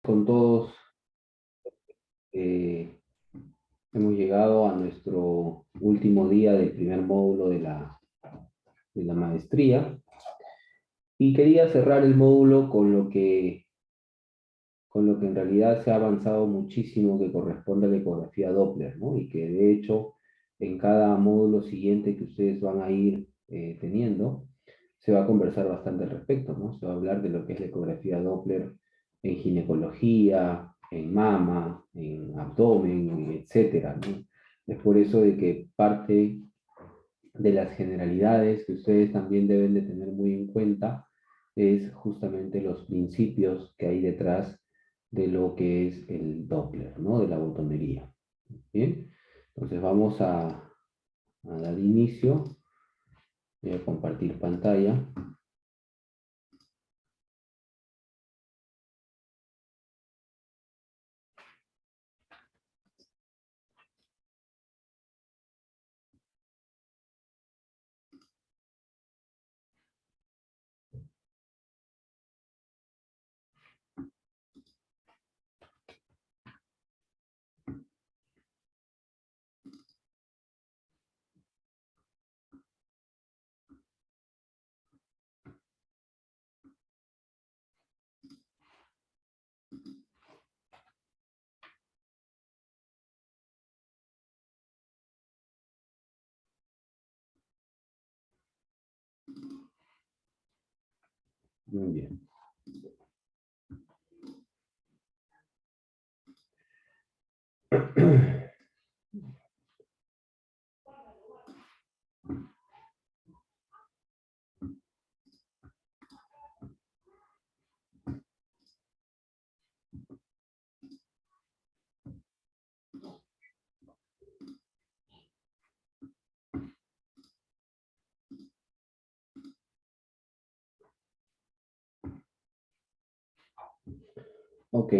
con todos. eh, Hemos llegado a nuestro último día del primer módulo de la maestría y quería cerrar el módulo con lo que en realidad se ha avanzado muchísimo que corresponde a la ecografía Doppler, ¿no? Y que de hecho en cada módulo siguiente que ustedes van a ir teniendo, se va a conversar bastante al respecto, ¿no? Se va a hablar de lo que es la ecografía Doppler en ginecología, en mama, en abdomen, etcétera, ¿no? Es por eso de que parte de las generalidades que ustedes también deben de tener muy en cuenta es justamente los principios que hay detrás de lo que es el Doppler, ¿no? De la botonería. Bien, entonces vamos a dar inicio. Voy a compartir pantalla. Muy bien. Ok.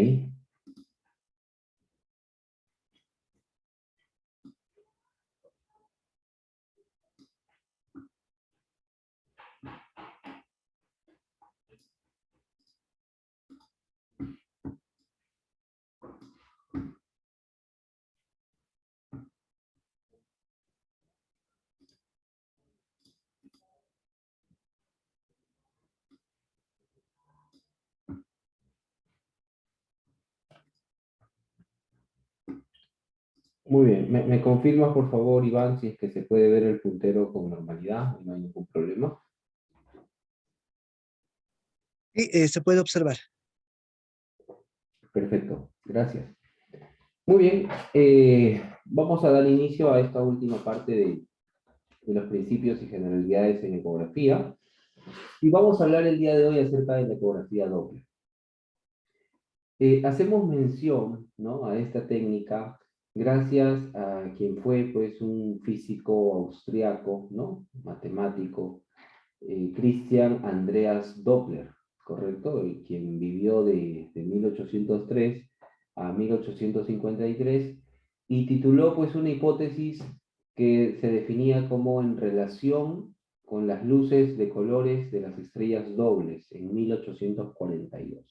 Muy bien. ¿Me confirmas, por favor, Iván, si es que se puede ver el puntero con normalidad y no hay ningún problema? Sí, se puede observar. Perfecto, gracias. Muy bien, vamos a dar inicio a esta última parte de los principios y generalidades en ecografía. Y vamos a hablar el día de hoy acerca de la ecografía Doppler. Hacemos mención, ¿no?, a esta técnica gracias a quien fue pues, un físico austriaco, ¿no?, matemático, Christian Andreas Doppler, ¿correcto? Quien vivió de 1803 a 1853 y tituló pues una hipótesis que se definía como en relación con las luces de colores de las estrellas dobles en 1842,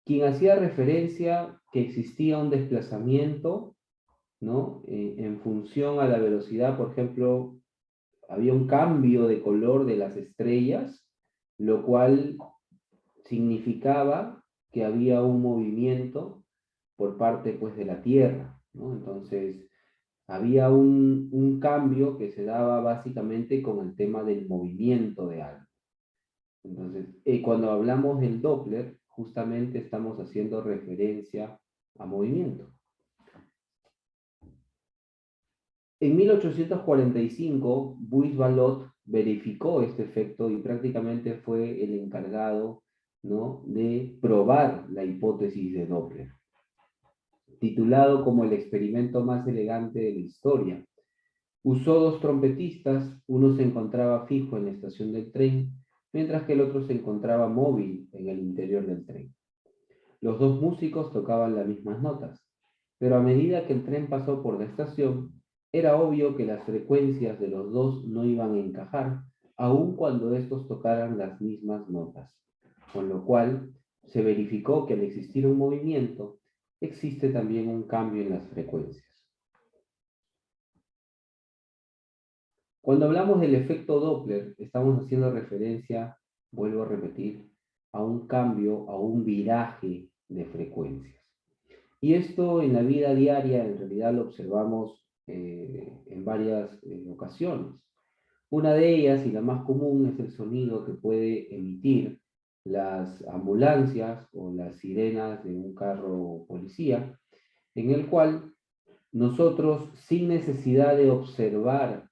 quien hacía referencia que existía un desplazamiento, ¿no?, en función a la velocidad. Por ejemplo, había un cambio de color de las estrellas, lo cual significaba que había un movimiento por parte pues, de la Tierra, ¿no? Entonces, había un cambio que se daba básicamente con el tema del movimiento de algo. Entonces, cuando hablamos del Doppler, justamente estamos haciendo referencia a movimiento. En 1845, Buys-Ballot verificó este efecto y prácticamente fue el encargado, ¿no?, de probar la hipótesis de Doppler, titulado como el experimento más elegante de la historia. Usó dos trompetistas, uno se encontraba fijo en la estación del tren, mientras que el otro se encontraba móvil en el interior del tren. Los dos músicos tocaban las mismas notas, pero a medida que el tren pasó por la estación, era obvio que las frecuencias de los dos no iban a encajar, aun cuando estos tocaran las mismas notas, con lo cual se verificó que al existir un movimiento, existe también un cambio en las frecuencias. Cuando hablamos del efecto Doppler, estamos haciendo referencia, vuelvo a repetir, a un cambio, a un viraje de frecuencias. Y esto en la vida diaria, en realidad lo observamos en varias ocasiones. Una de ellas, y la más común, es el sonido que puede emitir las ambulancias o las sirenas de un carro policía, en el cual nosotros, sin necesidad de observar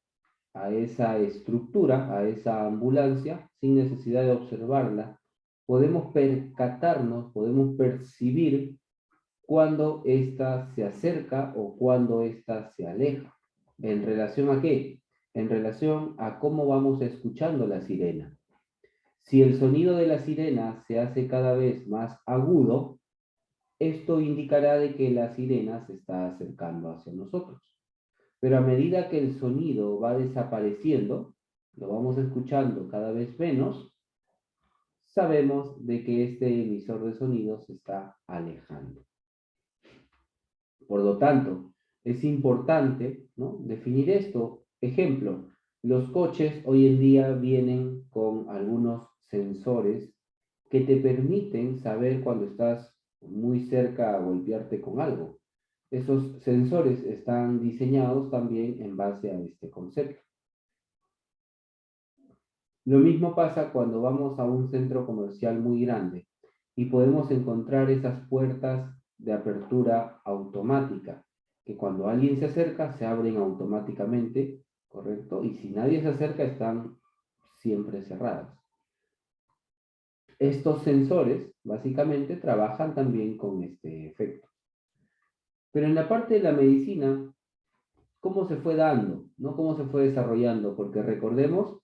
a esa estructura, a esa ambulancia, sin necesidad de observarla, podemos percatarnos, podemos percibir cuando ésta se acerca o cuando ésta se aleja. ¿En relación a qué? En relación a cómo vamos escuchando la sirena. Si el sonido de la sirena se hace cada vez más agudo, esto indicará de que la sirena se está acercando hacia nosotros. Pero a medida que el sonido va desapareciendo, lo vamos escuchando cada vez menos, sabemos de que este emisor de sonido se está alejando. Por lo tanto, es importante, ¿no?, definir esto. Ejemplo, los coches hoy en día vienen con algunos sensores que te permiten saber cuando estás muy cerca a golpearte con algo. Esos sensores están diseñados también en base a este concepto. Lo mismo pasa cuando vamos a un centro comercial muy grande y podemos encontrar esas puertas de apertura automática, que cuando alguien se acerca se abren automáticamente, ¿correcto? Y si nadie se acerca están siempre cerradas. Estos sensores básicamente trabajan también con este efecto. Pero en la parte de la medicina, ¿cómo se fue dando? ¿No? ¿Cómo se fue desarrollando? Porque recordemos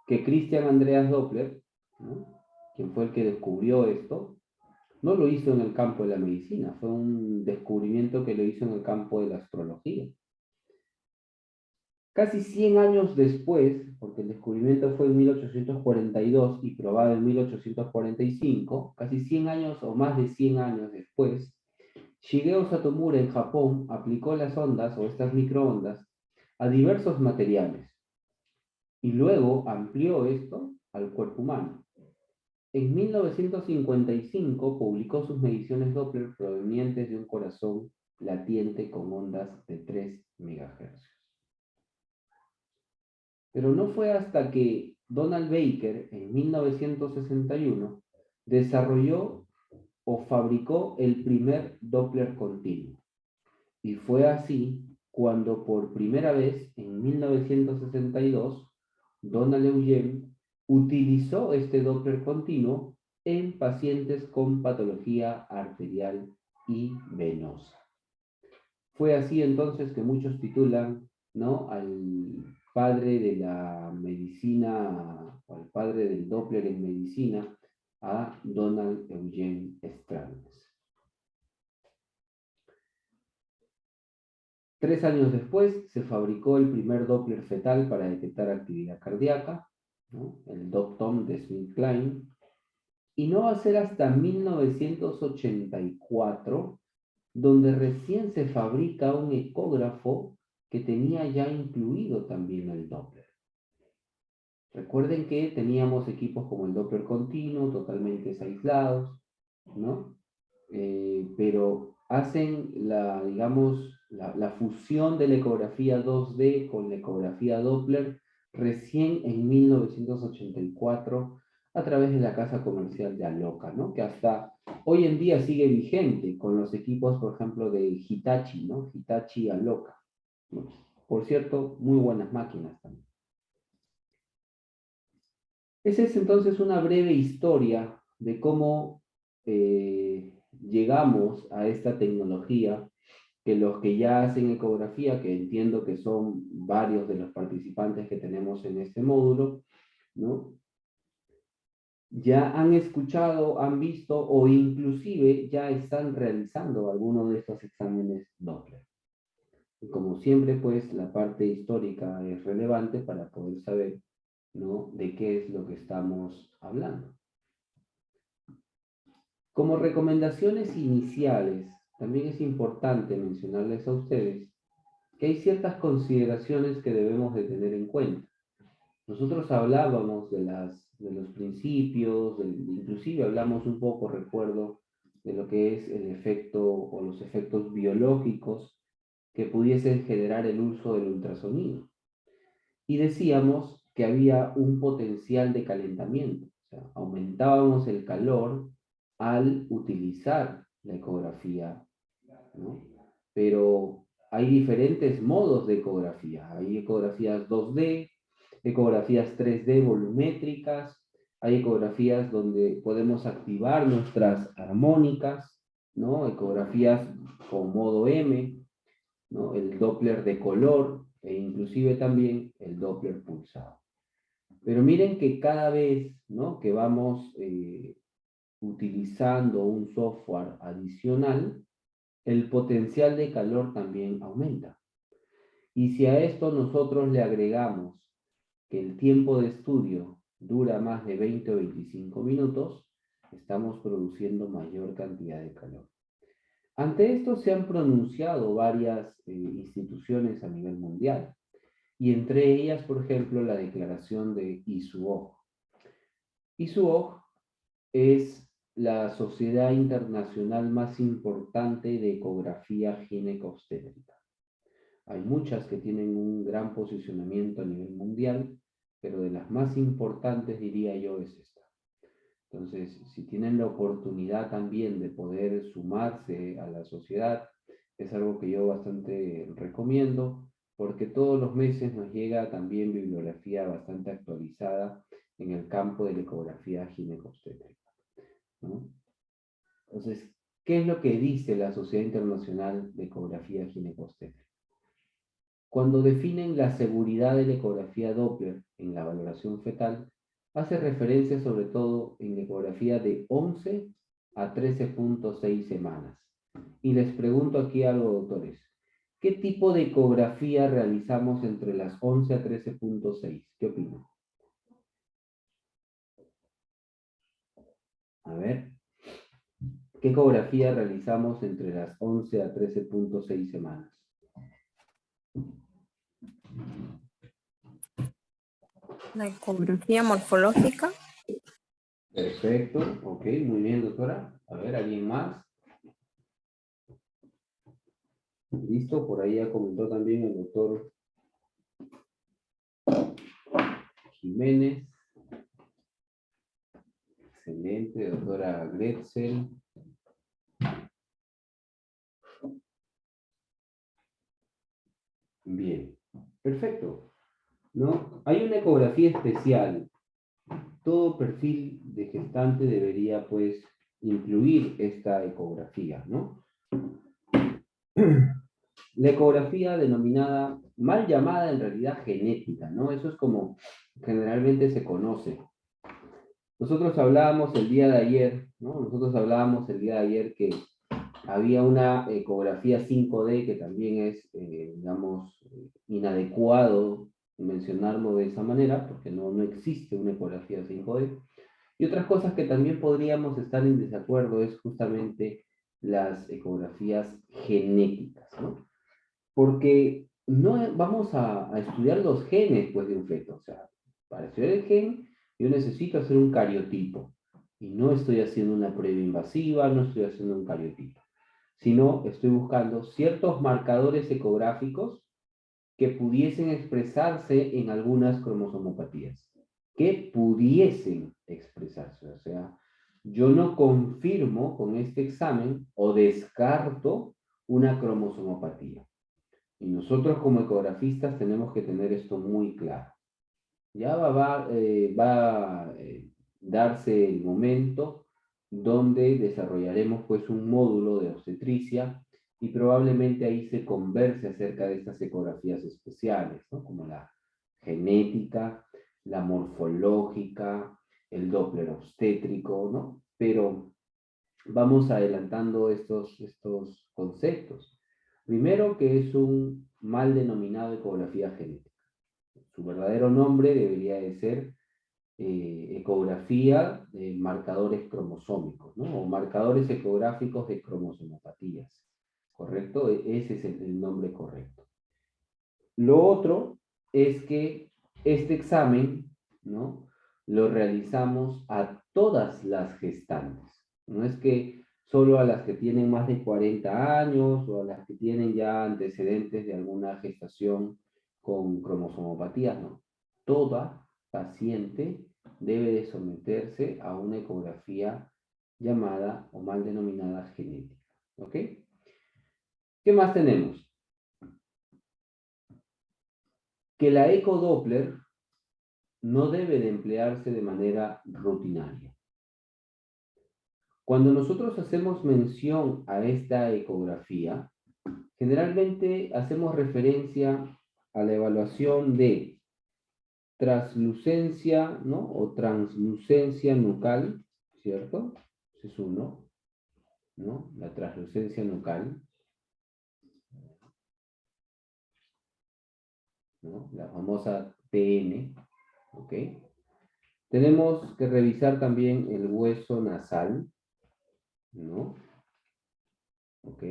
que Christian Andreas Doppler, ¿no?, quien fue el que descubrió esto, no lo hizo en el campo de la medicina, fue un descubrimiento que lo hizo en el campo de la astrología. Casi 100 años después, porque el descubrimiento fue en 1842 y probado en 1845, casi 100 años o más de 100 años después, Shigeo Satomura en Japón aplicó las ondas o estas microondas a diversos materiales y luego amplió esto al cuerpo humano. En 1955 publicó sus mediciones Doppler provenientes de un corazón latiente con ondas de 3 MHz. Pero no fue hasta que Donald Baker en 1961 desarrolló o fabricó el primer Doppler continuo. Y fue así cuando por primera vez en 1962 Donald Eugene utilizó este Doppler continuo en pacientes con patología arterial y venosa. Fue así entonces que muchos titulan, ¿no?, al padre de la medicina, o al padre del Doppler en medicina, a Donald Eugene Strauss. 3 años después se fabricó el primer Doppler fetal para detectar actividad cardíaca, ¿no?, el DOPTOM de Smith-Klein, y no va a ser hasta 1984 donde recién se fabrica un ecógrafo que tenía ya incluido también el Doppler. Recuerden que teníamos equipos como el Doppler continuo, totalmente aislados, ¿no? Pero hacen la fusión de la ecografía 2D con la ecografía Doppler recién en 1984 a través de la casa comercial de Aloka, ¿no?, que hasta hoy en día sigue vigente con los equipos, por ejemplo, de Hitachi, ¿no?, Hitachi Aloka. Por cierto, muy buenas máquinas también. Esa es entonces una breve historia de cómo llegamos a esta tecnología, que los que ya hacen ecografía, que entiendo que son varios de los participantes que tenemos en este módulo, ¿no?, ya han escuchado, han visto o inclusive ya están realizando algunos de estos exámenes Doppler. Y como siempre, pues la parte histórica es relevante para poder saber, ¿no?, de qué es lo que estamos hablando. Como recomendaciones iniciales, también es importante mencionarles a ustedes que hay ciertas consideraciones que debemos de tener en cuenta. Nosotros hablábamos de los principios, inclusive hablamos un poco, recuerdo, de lo que es el efecto o los efectos biológicos que pudiesen generar el uso del ultrasonido. Y decíamos que había un potencial de calentamiento, o sea, aumentábamos el calor al utilizar la ecografía, ¿no? Pero hay diferentes modos de ecografía. Hay ecografías 2D, ecografías 3D volumétricas, hay ecografías donde podemos activar nuestras armónicas, ¿no? Ecografías con modo M, ¿no? El Doppler de color e inclusive también el Doppler pulsado. Pero miren que cada vez, ¿no?, que vamos utilizando un software adicional, el potencial de calor también aumenta. Y si a esto nosotros le agregamos que el tiempo de estudio dura más de 20 o 25 minutos, estamos produciendo mayor cantidad de calor. Ante esto se han pronunciado varias instituciones a nivel mundial, y entre ellas, por ejemplo, la declaración de ISUOG. ISUOG es la sociedad internacional más importante de ecografía ginecobstétrica. Hay muchas que tienen un gran posicionamiento a nivel mundial, pero de las más importantes diría yo es esta. Entonces, si tienen la oportunidad también de poder sumarse a la sociedad, es algo que yo bastante recomiendo, porque todos los meses nos llega también bibliografía bastante actualizada en el campo de la ecografía ginecobstétrica, ¿no? Entonces, ¿qué es lo que dice la Sociedad Internacional de Ecografía Ginecobstétrica? Cuando definen la seguridad de la ecografía Doppler en la valoración fetal, hace referencia sobre todo en la ecografía de 11 a 13.6 semanas. Y les pregunto aquí algo, doctores. ¿Qué tipo de ecografía realizamos entre las 11 a 13.6? ¿Qué opinan? A ver, ¿qué ecografía realizamos entre las 11 a 13.6 semanas? La ecografía morfológica. Perfecto, ok, muy bien, doctora. A ver, ¿alguien más? Listo, por ahí ya comentó también el doctor Jiménez. Excelente, doctora Gretzel. Bien, perfecto. ¿No? Hay una ecografía especial. Todo perfil de gestante debería, pues, incluir esta ecografía, ¿no? La ecografía denominada, mal llamada en realidad genética, ¿no? Eso es como generalmente se conoce. Nosotros hablábamos el día de ayer, ¿no? Nosotros hablábamos el día de ayer que había una ecografía 5D que también es, digamos, inadecuado mencionarlo de esa manera, porque no existe una ecografía 5D. Y otras cosas que también podríamos estar en desacuerdo es justamente las ecografías genéticas, ¿no? Porque no vamos a estudiar los genes, pues, de un feto. O sea, para estudiar el gen, yo necesito hacer un cariotipo. Y no estoy haciendo una prueba invasiva, no estoy haciendo un cariotipo, sino estoy buscando ciertos marcadores ecográficos que pudiesen expresarse en algunas cromosomopatías, que pudiesen expresarse. O sea, yo no confirmo con este examen o descarto una cromosomopatía. Y nosotros como ecografistas tenemos que tener esto muy claro. Ya va a darse el momento donde desarrollaremos pues un módulo de obstetricia y probablemente ahí se converse acerca de estas ecografías especiales, ¿no? Como la genética, la morfológica, el Doppler obstétrico, ¿no? Pero vamos adelantando estos conceptos. Primero, que es un mal denominado ecografía genética. Su verdadero nombre debería de ser ecografía de marcadores cromosómicos, ¿no? O marcadores ecográficos de cromosomopatías, ¿correcto? Ese es el nombre correcto. Lo otro es que este examen, ¿no?, lo realizamos a todas las gestantes. No es que solo a las que tienen más de 40 años o a las que tienen ya antecedentes de alguna gestación con cromosomopatías, no. Toda paciente debe de someterse a una ecografía llamada o mal denominada genética. ¿Ok? ¿Qué más tenemos? Que la ecodoppler no debe de emplearse de manera rutinaria. Cuando nosotros hacemos mención a esta ecografía, generalmente hacemos referencia a la evaluación de translucencia, ¿no?, o translucencia nucal, ¿cierto? Ese es uno, ¿no? La translucencia nucal, ¿no? La famosa TN, ¿ok? Tenemos que revisar también el hueso nasal, ¿no? ¿Ok?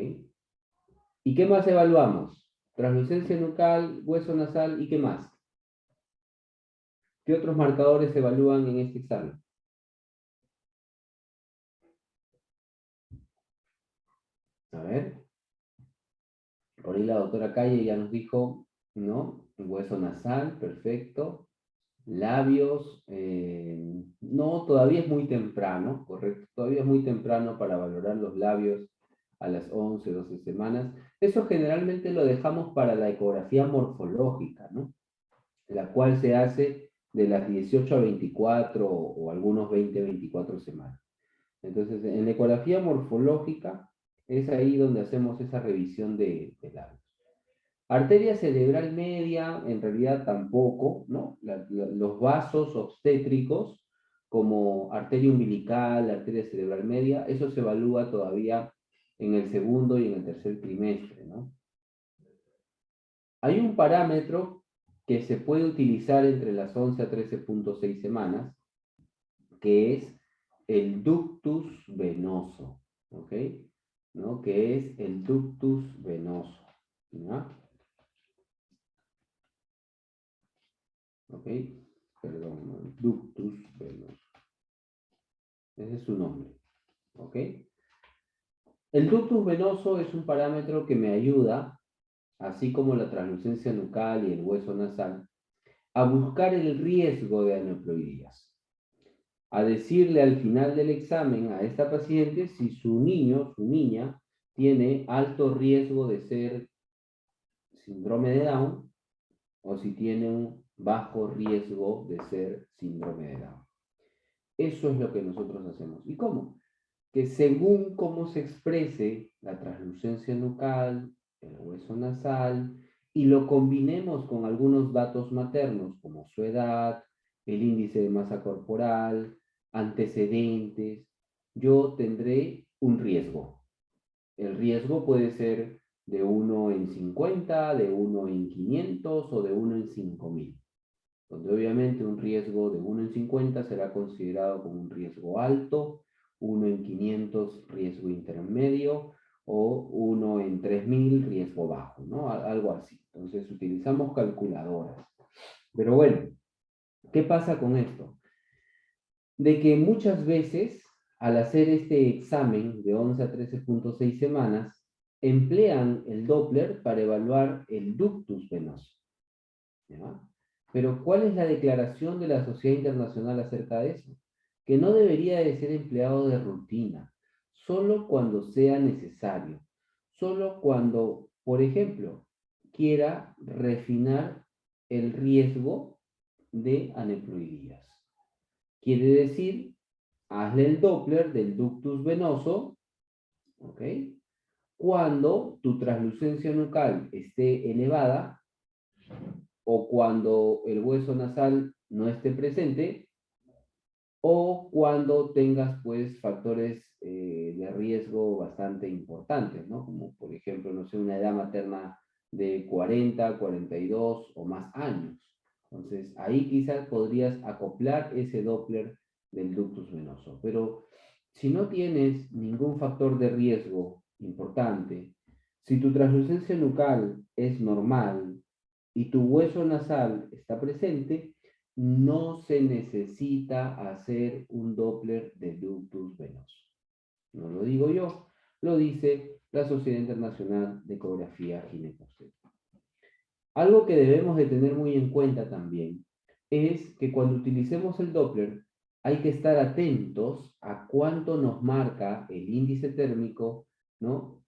¿Y qué más evaluamos? Translucencia nucal, hueso nasal, ¿y qué más? ¿Qué otros marcadores se evalúan en este examen? A ver. Por ahí la doctora Calle ya nos dijo, ¿no? Hueso nasal, perfecto. Labios, no, todavía es muy temprano, correcto. Todavía es muy temprano para valorar los labios a las 11, 12 semanas. Eso generalmente lo dejamos para la ecografía morfológica, ¿no? La cual se hace de las 18 a 24 o algunos 20, 24 semanas. Entonces, en la ecografía morfológica es ahí donde hacemos esa revisión de labios. Arteria cerebral media, en realidad tampoco, ¿no? Los vasos obstétricos, como arteria umbilical, arteria cerebral media, eso se evalúa todavía en el segundo y en el tercer trimestre, ¿no? Hay un parámetro que se puede utilizar entre las 11 a 13.6 semanas, que es el ductus venoso, ¿ok? ¿No? Que es el ductus venoso, ¿no? ¿Ok? Perdón, ductus venoso. Ese es su nombre, ¿ok? El ductus venoso es un parámetro que me ayuda, así como la translucencia nucal y el hueso nasal, a buscar el riesgo de aneuploidías. A decirle al final del examen a esta paciente si su niño, su niña, tiene alto riesgo de ser síndrome de Down o si tiene un bajo riesgo de ser síndrome de Down. Eso es lo que nosotros hacemos. ¿Y cómo? Que según cómo se exprese la translucencia nucal, el hueso nasal, y lo combinemos con algunos datos maternos, como su edad, el índice de masa corporal, antecedentes, yo tendré un riesgo. El riesgo puede ser de 1 en 50, de 1 en 500 o de 1 en 5000. Donde obviamente un riesgo de 1 en 50 será considerado como un riesgo alto, 1 en 500 riesgo intermedio o 1 en 3000 riesgo bajo, ¿no? Algo así. Entonces utilizamos calculadoras. Pero bueno, ¿qué pasa con esto? De que muchas veces al hacer este examen de 11 a 13.6 semanas, emplean el Doppler para evaluar el ductus venoso, ¿ya? Pero ¿cuál es la declaración de la Sociedad Internacional acerca de eso? Que no debería de ser empleado de rutina, solo cuando sea necesario, solo cuando, por ejemplo, quiera refinar el riesgo de aneuploidías. Quiere decir, hazle el Doppler del ductus venoso, ¿ok? Cuando tu translucencia nucal esté elevada, o cuando el hueso nasal no esté presente, o cuando tengas pues factores de riesgo bastante importantes, ¿no? Como por ejemplo, no sé, una edad materna de 40, 42 o más años, Entonces, ahí quizás podrías acoplar ese Doppler del ductus venoso. Pero si no tienes ningún factor de riesgo importante, si tu translucencia nucal es normal y tu hueso nasal está presente, no se necesita hacer un Doppler del ductus venoso. No lo digo yo, lo dice la Sociedad Internacional de Ecografía Ginecostétrica. Algo que debemos de tener muy en cuenta también es que cuando utilicemos el Doppler hay que estar atentos a cuánto nos marca el índice térmico, ¿no?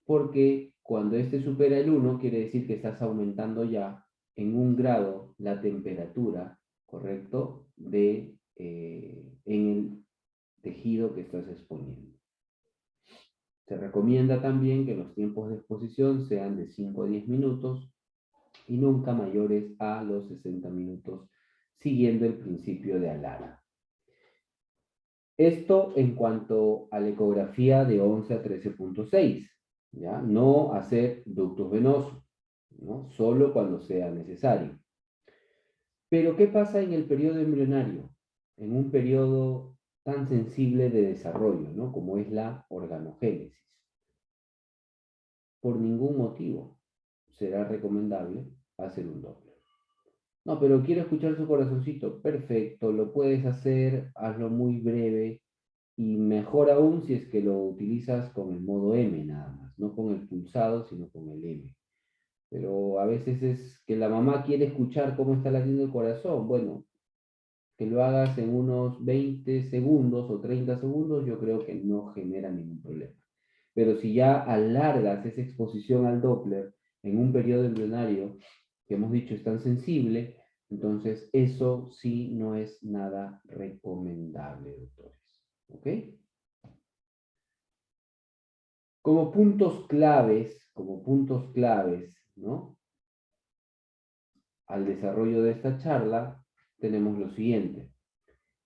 Porque cuando este supera el 1 quiere decir que estás aumentando ya en 1 grado la temperatura, ¿correcto? En el tejido que estás exponiendo. Se recomienda también que los tiempos de exposición sean de 5 a 10 minutos y nunca mayores a los 60 minutos, siguiendo el principio de Alara. Esto en cuanto a la ecografía de 11 a 13.6, ¿ya? No hacer ductus venoso, ¿no? Solo cuando sea necesario. Pero, ¿qué pasa en el periodo embrionario? En un periodo tan sensible de desarrollo, ¿no? Como es la organogénesis. Por ningún motivo será recomendable hacer un Doppler. No, pero quiero escuchar su corazoncito. Perfecto, lo puedes hacer, hazlo muy breve y mejor aún si es que lo utilizas con el modo M nada más, no con el pulsado, sino con el M. Pero a veces es que la mamá quiere escuchar cómo está latiendo el corazón. Bueno, que lo hagas en unos 20 segundos o 30 segundos, yo creo que no genera ningún problema. Pero si ya alargas esa exposición al Doppler en un periodo embrionario que hemos dicho es tan sensible, entonces eso sí no es nada recomendable, doctores. ¿Ok? Como puntos claves, ¿no? Al desarrollo de esta charla, tenemos lo siguiente.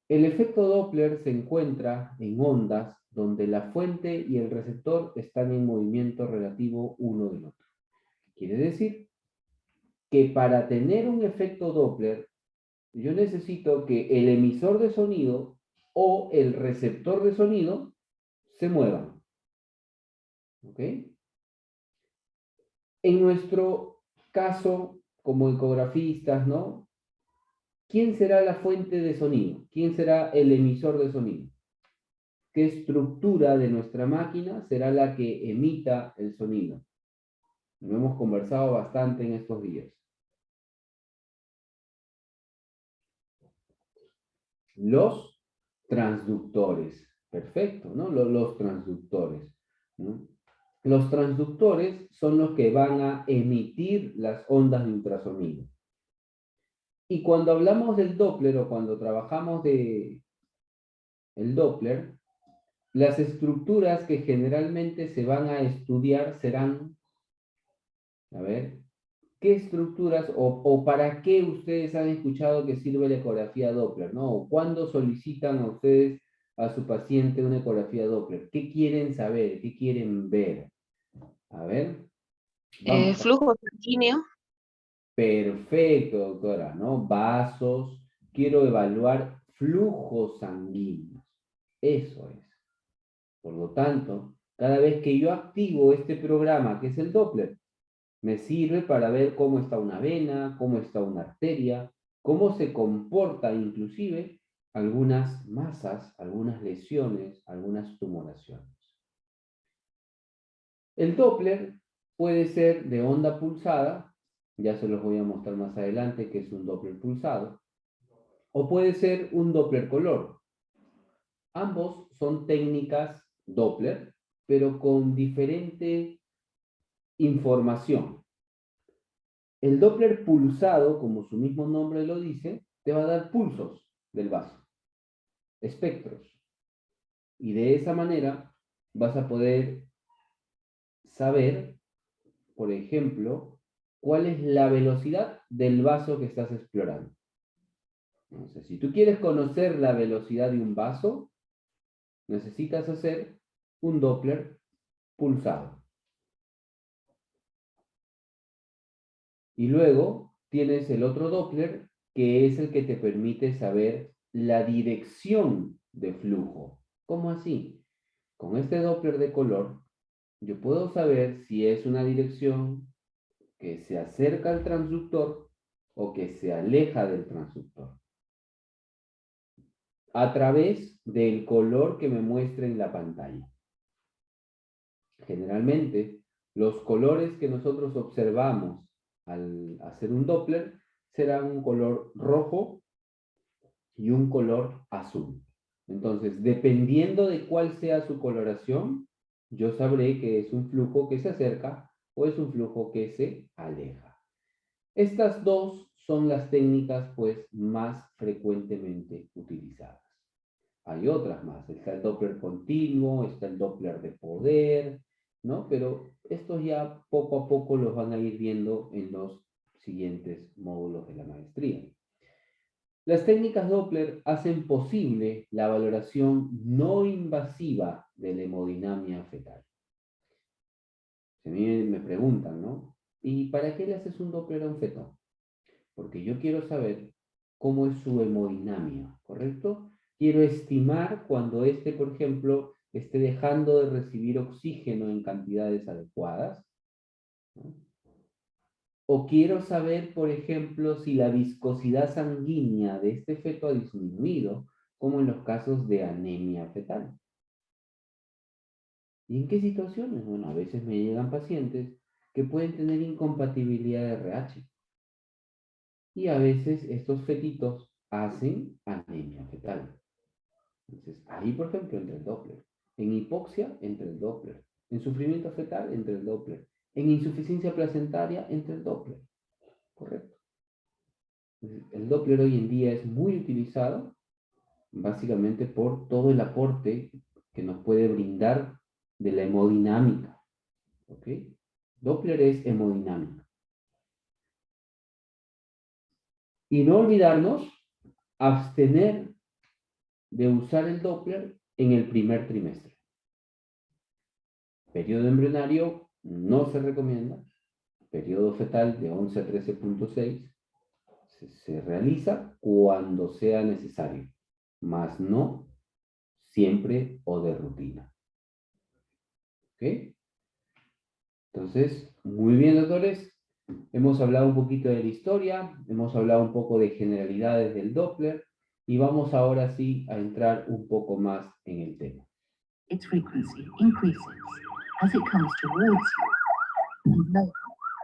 El efecto Doppler se encuentra en ondas donde la fuente y el receptor están en movimiento relativo uno del otro. Quiere decir que para tener un efecto Doppler, yo necesito que el emisor de sonido o el receptor de sonido se muevan. ¿Ok? En nuestro caso, como ecografistas, ¿no? ¿Quién será la fuente de sonido? ¿Quién será el emisor de sonido? ¿Qué estructura de nuestra máquina será la que emita el sonido? Lo hemos conversado bastante en estos días. Los transductores. Perfecto, ¿no? Los transductores, ¿no? Los transductores son los que van a emitir las ondas de ultrasonido. Y cuando hablamos del Doppler o cuando trabajamos el Doppler, las estructuras que generalmente se van a estudiar serán, a ver, ¿qué estructuras o para qué ustedes han escuchado que sirve la ecografía Doppler, ¿no? ¿O cuándo solicitan a ustedes a su paciente una ecografía Doppler? ¿Qué quieren saber? ¿Qué quieren ver? A ver, vamos. Flujo sanguíneo. Perfecto, doctora, ¿no? Vasos, quiero evaluar flujos sanguíneos. Eso es. Por lo tanto, cada vez que yo activo este programa, que es el Doppler, me sirve para ver cómo está una vena, cómo está una arteria, cómo se comporta inclusive algunas masas, algunas lesiones, algunas tumoraciones. El Doppler puede ser de onda pulsada, ya se los voy a mostrar más adelante que es un Doppler pulsado, o puede ser un Doppler color. Ambos son técnicas Doppler, pero con diferente información. El Doppler pulsado, como su mismo nombre lo dice, te va a dar pulsos del vaso, espectros. Y de esa manera vas a poder saber, por ejemplo, cuál es la velocidad del vaso que estás explorando. Entonces, si tú quieres conocer la velocidad de un vaso, necesitas hacer un Doppler pulsado. Y luego tienes el otro Doppler que es el que te permite saber la dirección de flujo. ¿Cómo así? Con este Doppler de color, yo puedo saber si es una dirección que se acerca al transductor o que se aleja del transductor, a través del color que me muestra en la pantalla. Generalmente, los colores que nosotros observamos al hacer un Doppler serán un color rojo y un color azul. Entonces, dependiendo de cuál sea su coloración, yo sabré que es un flujo que se acerca o es un flujo que se aleja. Estas dos son las técnicas pues más frecuentemente utilizadas. Hay otras más, está el Doppler continuo, está el Doppler de poder, ¿no? Pero estos ya poco a poco los van a ir viendo en los siguientes módulos de la maestría. Las técnicas Doppler hacen posible la valoración no invasiva de la hemodinamia fetal. A mí me preguntan, ¿no? ¿Y para qué le haces un Doppler a un feto? Porque yo quiero saber cómo es su hemodinamia, ¿correcto? Quiero estimar cuando éste, por ejemplo, esté dejando de recibir oxígeno en cantidades adecuadas, ¿no? O quiero saber, por ejemplo, si la viscosidad sanguínea de este feto ha disminuido, como en los casos de anemia fetal. ¿Y en qué situaciones? Bueno, a veces me llegan pacientes que pueden tener incompatibilidad de RH. Y a veces estos fetitos hacen anemia fetal. Entonces, ahí, por ejemplo, entra el Doppler. En hipoxia, entra el Doppler. En sufrimiento fetal, entra el Doppler. En insuficiencia placentaria, entra el Doppler. Correcto. El Doppler hoy en día es muy utilizado, básicamente por todo el aporte que nos puede brindar de la hemodinámica. ¿Ok? Doppler es hemodinámica. Y no olvidarnos, abstener de usar el Doppler en el primer trimestre. Periodo embrionario no se recomienda. Periodo fetal de 11 a 13.6 se realiza cuando sea necesario, mas no siempre o de rutina. ¿Ok? Entonces, muy bien, doctores. Hemos hablado un poquito de la historia, hemos hablado un poco de generalidades del Doppler y vamos ahora sí a entrar un poco más en el tema. Its frequency increases as it comes towards you, and lower.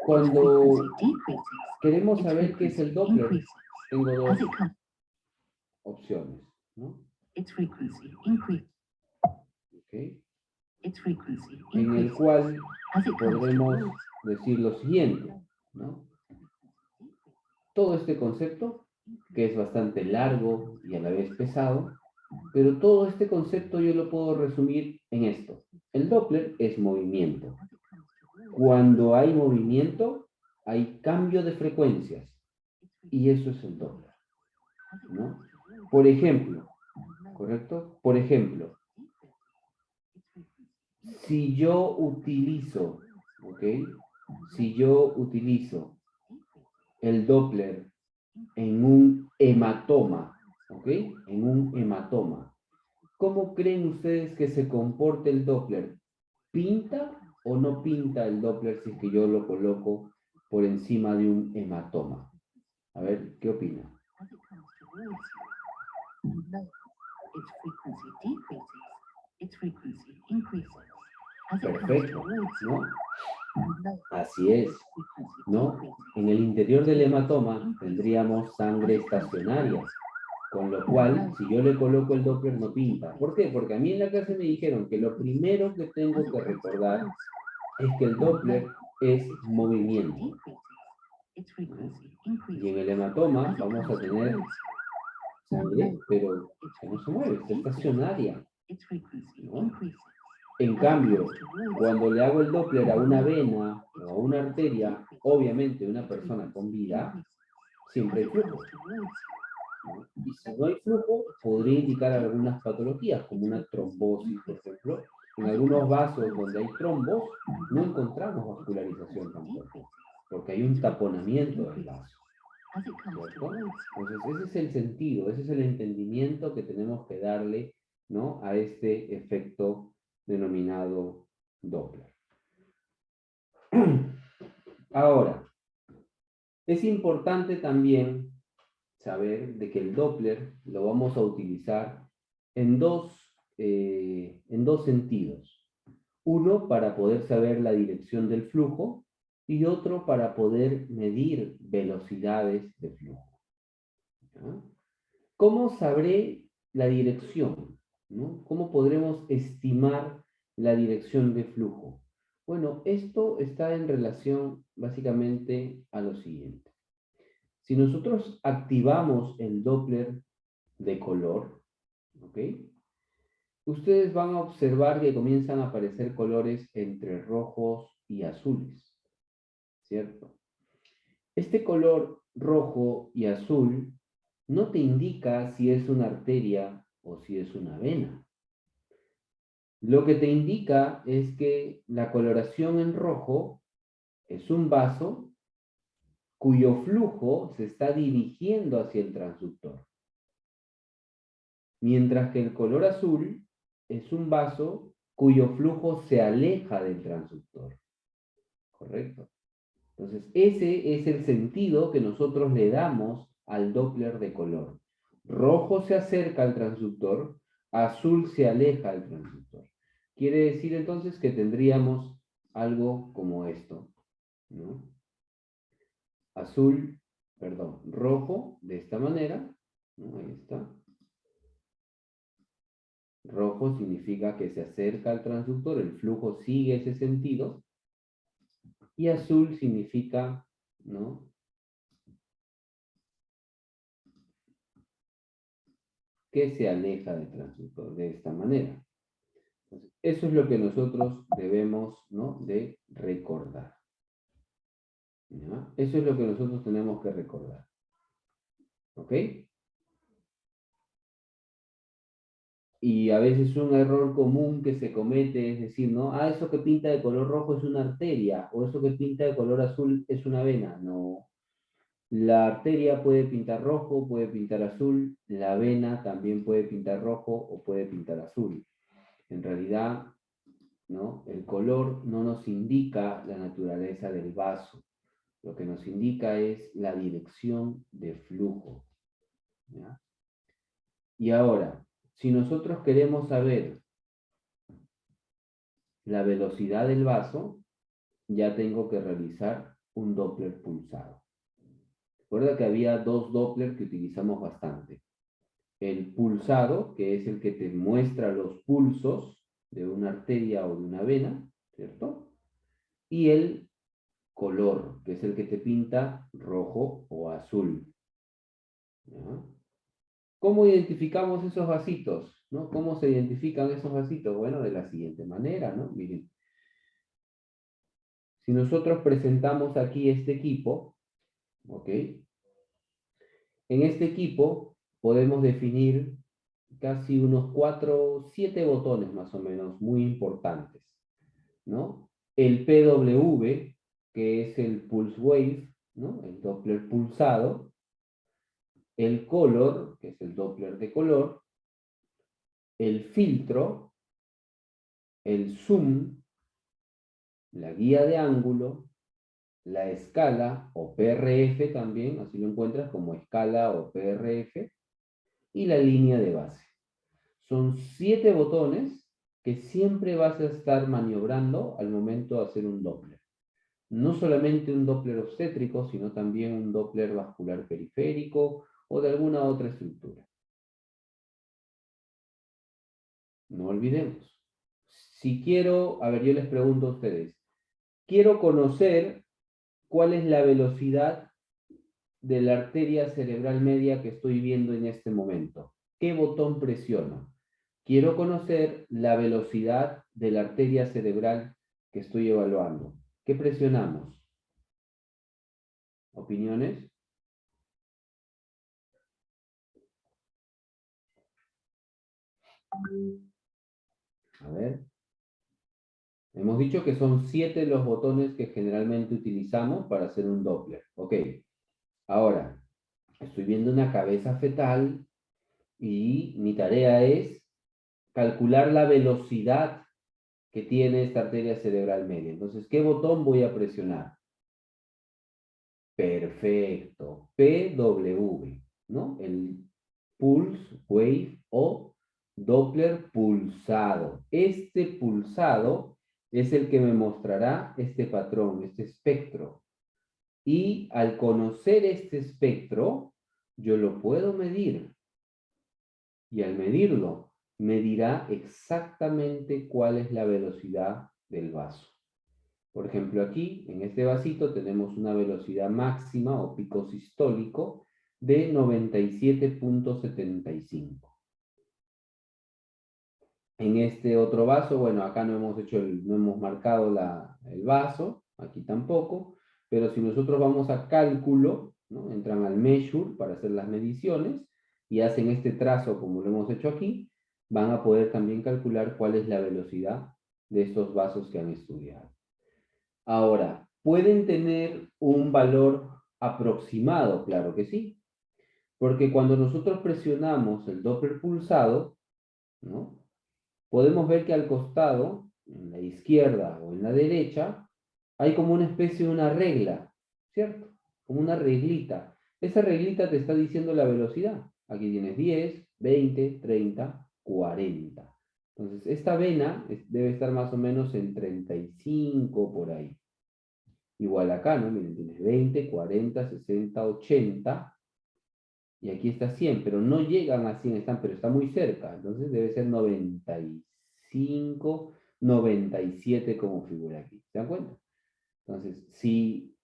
Cuando Decreases. queremos Its saber qué es el frequency Doppler, increases tengo dos as it comes. opciones, ¿no? Its frequency increases. ¿Okay? Its frequency En el increases cual as it comes podremos towards. decir lo siguiente, ¿no? Todo este concepto, que es bastante largo y a la vez pesado, pero todo este concepto yo lo puedo resumir en esto. El Doppler es movimiento. Cuando hay movimiento, hay cambio de frecuencias. Y eso es el Doppler, ¿no? Por ejemplo, ¿correcto? Por ejemplo, si yo utilizo, ¿ok? Si yo utilizo el Doppler en un hematoma, ¿ok? En un hematoma. ¿Cómo creen ustedes que se comporte el Doppler? ¿Pinta o no pinta el Doppler si es que yo lo coloco por encima de un hematoma? A ver, ¿qué opinan? As it comes towards you, and lower. Its frequency decreases. Its frequency increases as it comes Perfecto, towards you, ¿no? and lower. Así es, Frequency ¿no? decreases. En el interior del hematoma tendríamos sangre estacionaria, con lo cual, si yo le coloco el Doppler no pinta. ¿Por qué? Porque a mí en la clase me dijeron que lo primero que tengo que recordar es que el Doppler es movimiento. Y en el hematoma vamos a tener sangre, pero que no se mueve, está estacionaria, ¿no? En cambio, cuando le hago el Doppler a una vena o a una arteria, obviamente una persona con vida, siempre hay flujo, ¿no? Y si no hay flujo, podría indicar algunas patologías, como una trombosis, por ejemplo. En algunos vasos donde hay trombos, no encontramos vascularización tampoco, porque hay un taponamiento del vaso. As it comes ¿cierto? towards you, Entonces, ese es el sentido, ese es el entendimiento que tenemos que darle, ¿no?, a este efecto denominado Doppler. Ahora, es importante también saber de que el Doppler lo vamos a utilizar en dos sentidos. Uno, para poder saber la dirección del flujo, y otro para poder medir velocidades de flujo. ¿Ya? ¿Cómo sabré la dirección? ¿No? ¿Cómo podremos estimar la dirección de flujo? Bueno, esto está en relación básicamente a lo siguiente. Si nosotros activamos el Doppler de color, ¿ok?, ustedes van a observar que comienzan a aparecer colores entre rojos y azules, ¿cierto? Este color rojo y azul no te indica si es una arteria o si es una vena. Lo que te indica es que la coloración en rojo es un vaso cuyo flujo se está dirigiendo hacia el transductor, mientras que el color azul es un vaso cuyo flujo se aleja del transductor. ¿Correcto? Entonces, ese es el sentido que nosotros le damos al Doppler de color. Rojo se acerca al transductor, azul se aleja del transductor. Quiere decir entonces que tendríamos algo como esto, ¿no? Rojo de esta manera, ¿no? Ahí está. Rojo significa que se acerca al transductor, el flujo sigue ese sentido. Y azul significa, ¿no?, que se aleja del transductor de esta manera. Entonces, eso es lo que nosotros debemos, ¿no?, de recordar. ¿Ya? Eso es lo que nosotros tenemos que recordar. ¿Ok? Y a veces un error común que se comete es decir, ¿no?, eso que pinta de color rojo es una arteria, o eso que pinta de color azul es una vena. No. La arteria puede pintar rojo, puede pintar azul, la vena también puede pintar rojo o puede pintar azul. En realidad, ¿no?, el color no nos indica la naturaleza del vaso. Lo que nos indica es la dirección de flujo. ¿Ya? Y ahora, si nosotros queremos saber la velocidad del vaso, ya tengo que realizar un Doppler pulsado. Recuerda que había dos Doppler que utilizamos bastante. El pulsado, que es el que te muestra los pulsos de una arteria o de una vena, ¿cierto? Y el color, que es el que te pinta rojo o azul. ¿Ya? ¿Cómo identificamos esos vasitos? ¿No? ¿Cómo se identifican esos vasitos? Bueno, de la siguiente manera, ¿no? Miren. Si nosotros presentamos aquí este equipo, ¿ok? En este equipo podemos definir casi unos 4, 7 botones más o menos, muy importantes, ¿no? El PW, que es el pulse wave, ¿no?, el Doppler pulsado. El color, que es el Doppler de color. El filtro. El zoom. La guía de ángulo. La escala o PRF también, así lo encuentras como escala o PRF. Y la línea de base. Son 7 botones que siempre vas a estar maniobrando al momento de hacer un Doppler. No solamente un Doppler obstétrico, sino también un Doppler vascular periférico o de alguna otra estructura. No olvidemos. Si quiero, a ver, yo les pregunto a ustedes, quiero conocer cuál es la velocidad de la arteria cerebral media que estoy viendo en este momento. ¿Qué botón presiono? Quiero conocer la velocidad de la arteria cerebral que estoy evaluando. ¿Qué presionamos? ¿Opiniones? A ver. Hemos dicho que son 7 los botones que generalmente utilizamos para hacer un Doppler. Ok. Ahora, Estoy viendo una cabeza fetal y mi tarea es calcular la velocidad que tiene esta arteria cerebral media. Entonces, ¿qué botón voy a presionar? Perfecto. PW, ¿no? El pulse, wave o Doppler pulsado. Este pulsado es el que me mostrará este patrón, este espectro. Y al conocer este espectro, yo lo puedo medir. Y al medirlo, me dirá exactamente cuál es la velocidad del vaso. Por ejemplo, aquí, en este vasito, tenemos una velocidad máxima o pico sistólico de 97.75. En este otro vaso, bueno, acá no hemos marcado el vaso, aquí tampoco, pero si nosotros vamos a cálculo, ¿no? Entran al measure para hacer las mediciones y hacen este trazo como lo hemos hecho aquí, van a poder también calcular cuál es la velocidad de estos vasos que han estudiado. Ahora, ¿pueden tener un valor aproximado? Claro que sí, porque cuando nosotros presionamos el Doppler pulsado, ¿no? Podemos ver que al costado, en la izquierda o en la derecha, hay como una especie de una regla, ¿cierto? Como una reglita. Esa reglita te está diciendo la velocidad. Aquí tienes 10, 20, 30, 40. Entonces, esta vena debe estar más o menos en 35 por ahí. Igual acá, ¿no? Miren, tienes 20, 40, 60, 80. Y aquí está 100, pero no llegan a 100, pero está muy cerca. Entonces debe ser 95, 97 como figura aquí. ¿Se dan cuenta? Entonces, si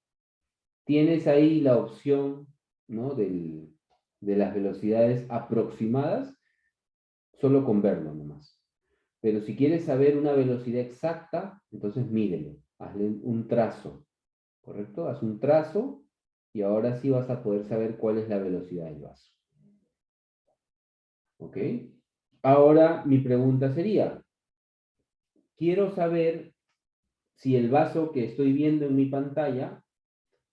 tienes ahí la opción, ¿no? de las velocidades aproximadas, solo con verlo nomás. Pero si quieres saber una velocidad exacta, entonces mídelo. Hazle un trazo, ¿correcto? Haz un trazo y ahora sí vas a poder saber cuál es la velocidad del vaso. ¿Ok? Ahora mi pregunta sería, quiero saber si el vaso que estoy viendo en mi pantalla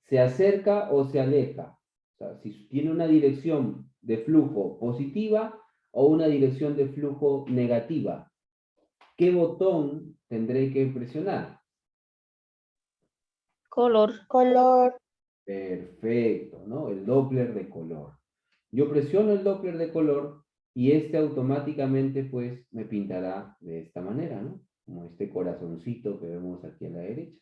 se acerca o se aleja. O sea, si tiene una dirección de flujo positiva o una dirección de flujo negativa. ¿Qué botón tendré que presionar? Color. Perfecto, ¿no? El Doppler de color. Yo presiono el Doppler de color y este automáticamente pues me pintará de esta manera, ¿no? Como este corazoncito que vemos aquí a la derecha,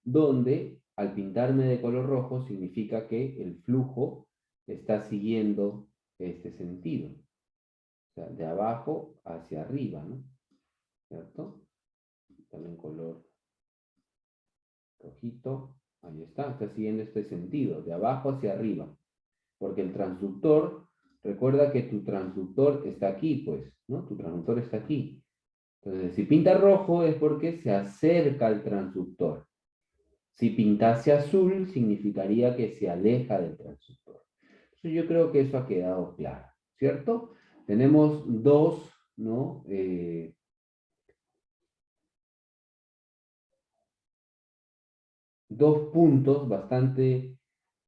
donde al pintarme de color rojo significa que el flujo está siguiendo este sentido. O sea, de abajo hacia arriba, ¿no? ¿Cierto? También color rojito. Ahí está siguiendo este sentido, de abajo hacia arriba. Porque el transductor, recuerda que tu transductor está aquí, pues, ¿no? Tu transductor está aquí. Entonces, si pinta rojo es porque se acerca al transductor. Si pintase azul, significaría que se aleja del transductor. Entonces, yo creo que eso ha quedado claro, ¿cierto? Tenemos dos, ¿no? Dos puntos bastante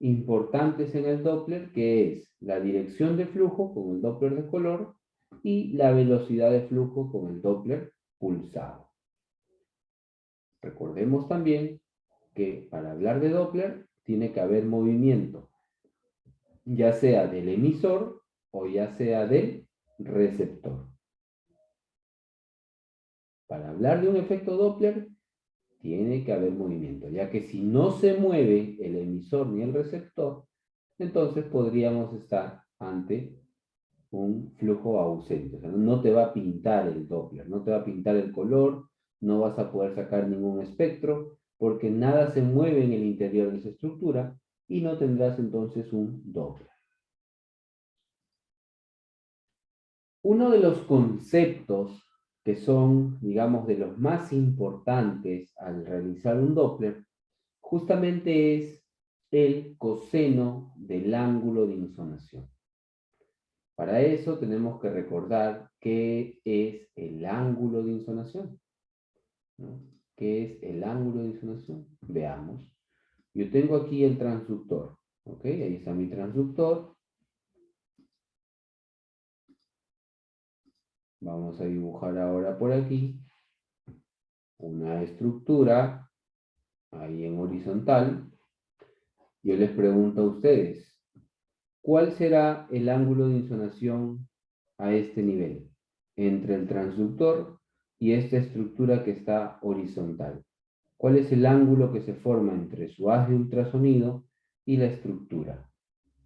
importantes en el Doppler, que es la dirección de flujo con el Doppler de color y la velocidad de flujo con el Doppler pulsado. Recordemos también que para hablar de Doppler tiene que haber movimiento, ya sea del emisor o ya sea del receptor. Para hablar de un efecto Doppler tiene que haber movimiento, ya que si no se mueve el emisor ni el receptor, entonces podríamos estar ante un flujo ausente. O sea, no te va a pintar el Doppler, no te va a pintar el color, no vas a poder sacar ningún espectro, porque nada se mueve en el interior de esa estructura y no tendrás entonces un Doppler. Uno de los conceptos que son, digamos, de los más importantes al realizar un Doppler, justamente es el coseno del ángulo de insonación. Para eso tenemos que recordar qué es el ángulo de insonación, ¿no? ¿Qué es el ángulo de insonación? Veamos. Yo tengo aquí el transductor. Ok, ahí está mi transductor. Vamos a dibujar ahora por aquí una estructura ahí en horizontal. Yo les pregunto a ustedes, ¿cuál será el ángulo de insolación a este nivel? Entre el transductor y esta estructura que está horizontal. ¿Cuál es el ángulo que se forma entre su haz de ultrasonido y la estructura?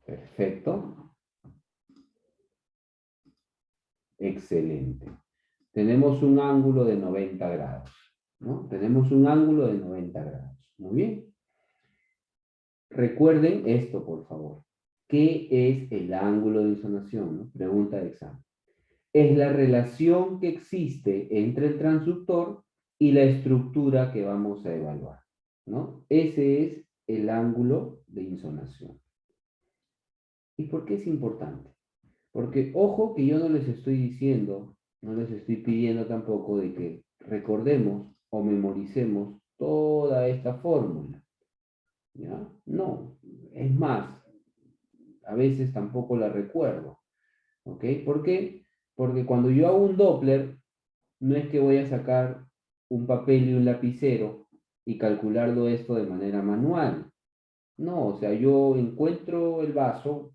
Perfecto. Excelente. Tenemos un ángulo de 90 grados, ¿no? Tenemos un ángulo de 90 grados. Muy bien. Recuerden esto, por favor. ¿Qué es el ángulo de insolación, ¿no? Pregunta de examen. Es la relación que existe entre el transductor y la estructura que vamos a evaluar, ¿no? Ese es el ángulo de insolación. ¿Y por qué es importante? Porque, ojo, que yo no les estoy diciendo, no les estoy pidiendo tampoco de que recordemos o memoricemos toda esta fórmula, ¿ya? No, es más, a veces tampoco la recuerdo, ¿ok? ¿Por qué? Porque cuando yo hago un Doppler, no es que voy a sacar un papel y un lapicero y calcularlo esto de manera manual. No, o sea, yo encuentro el vaso,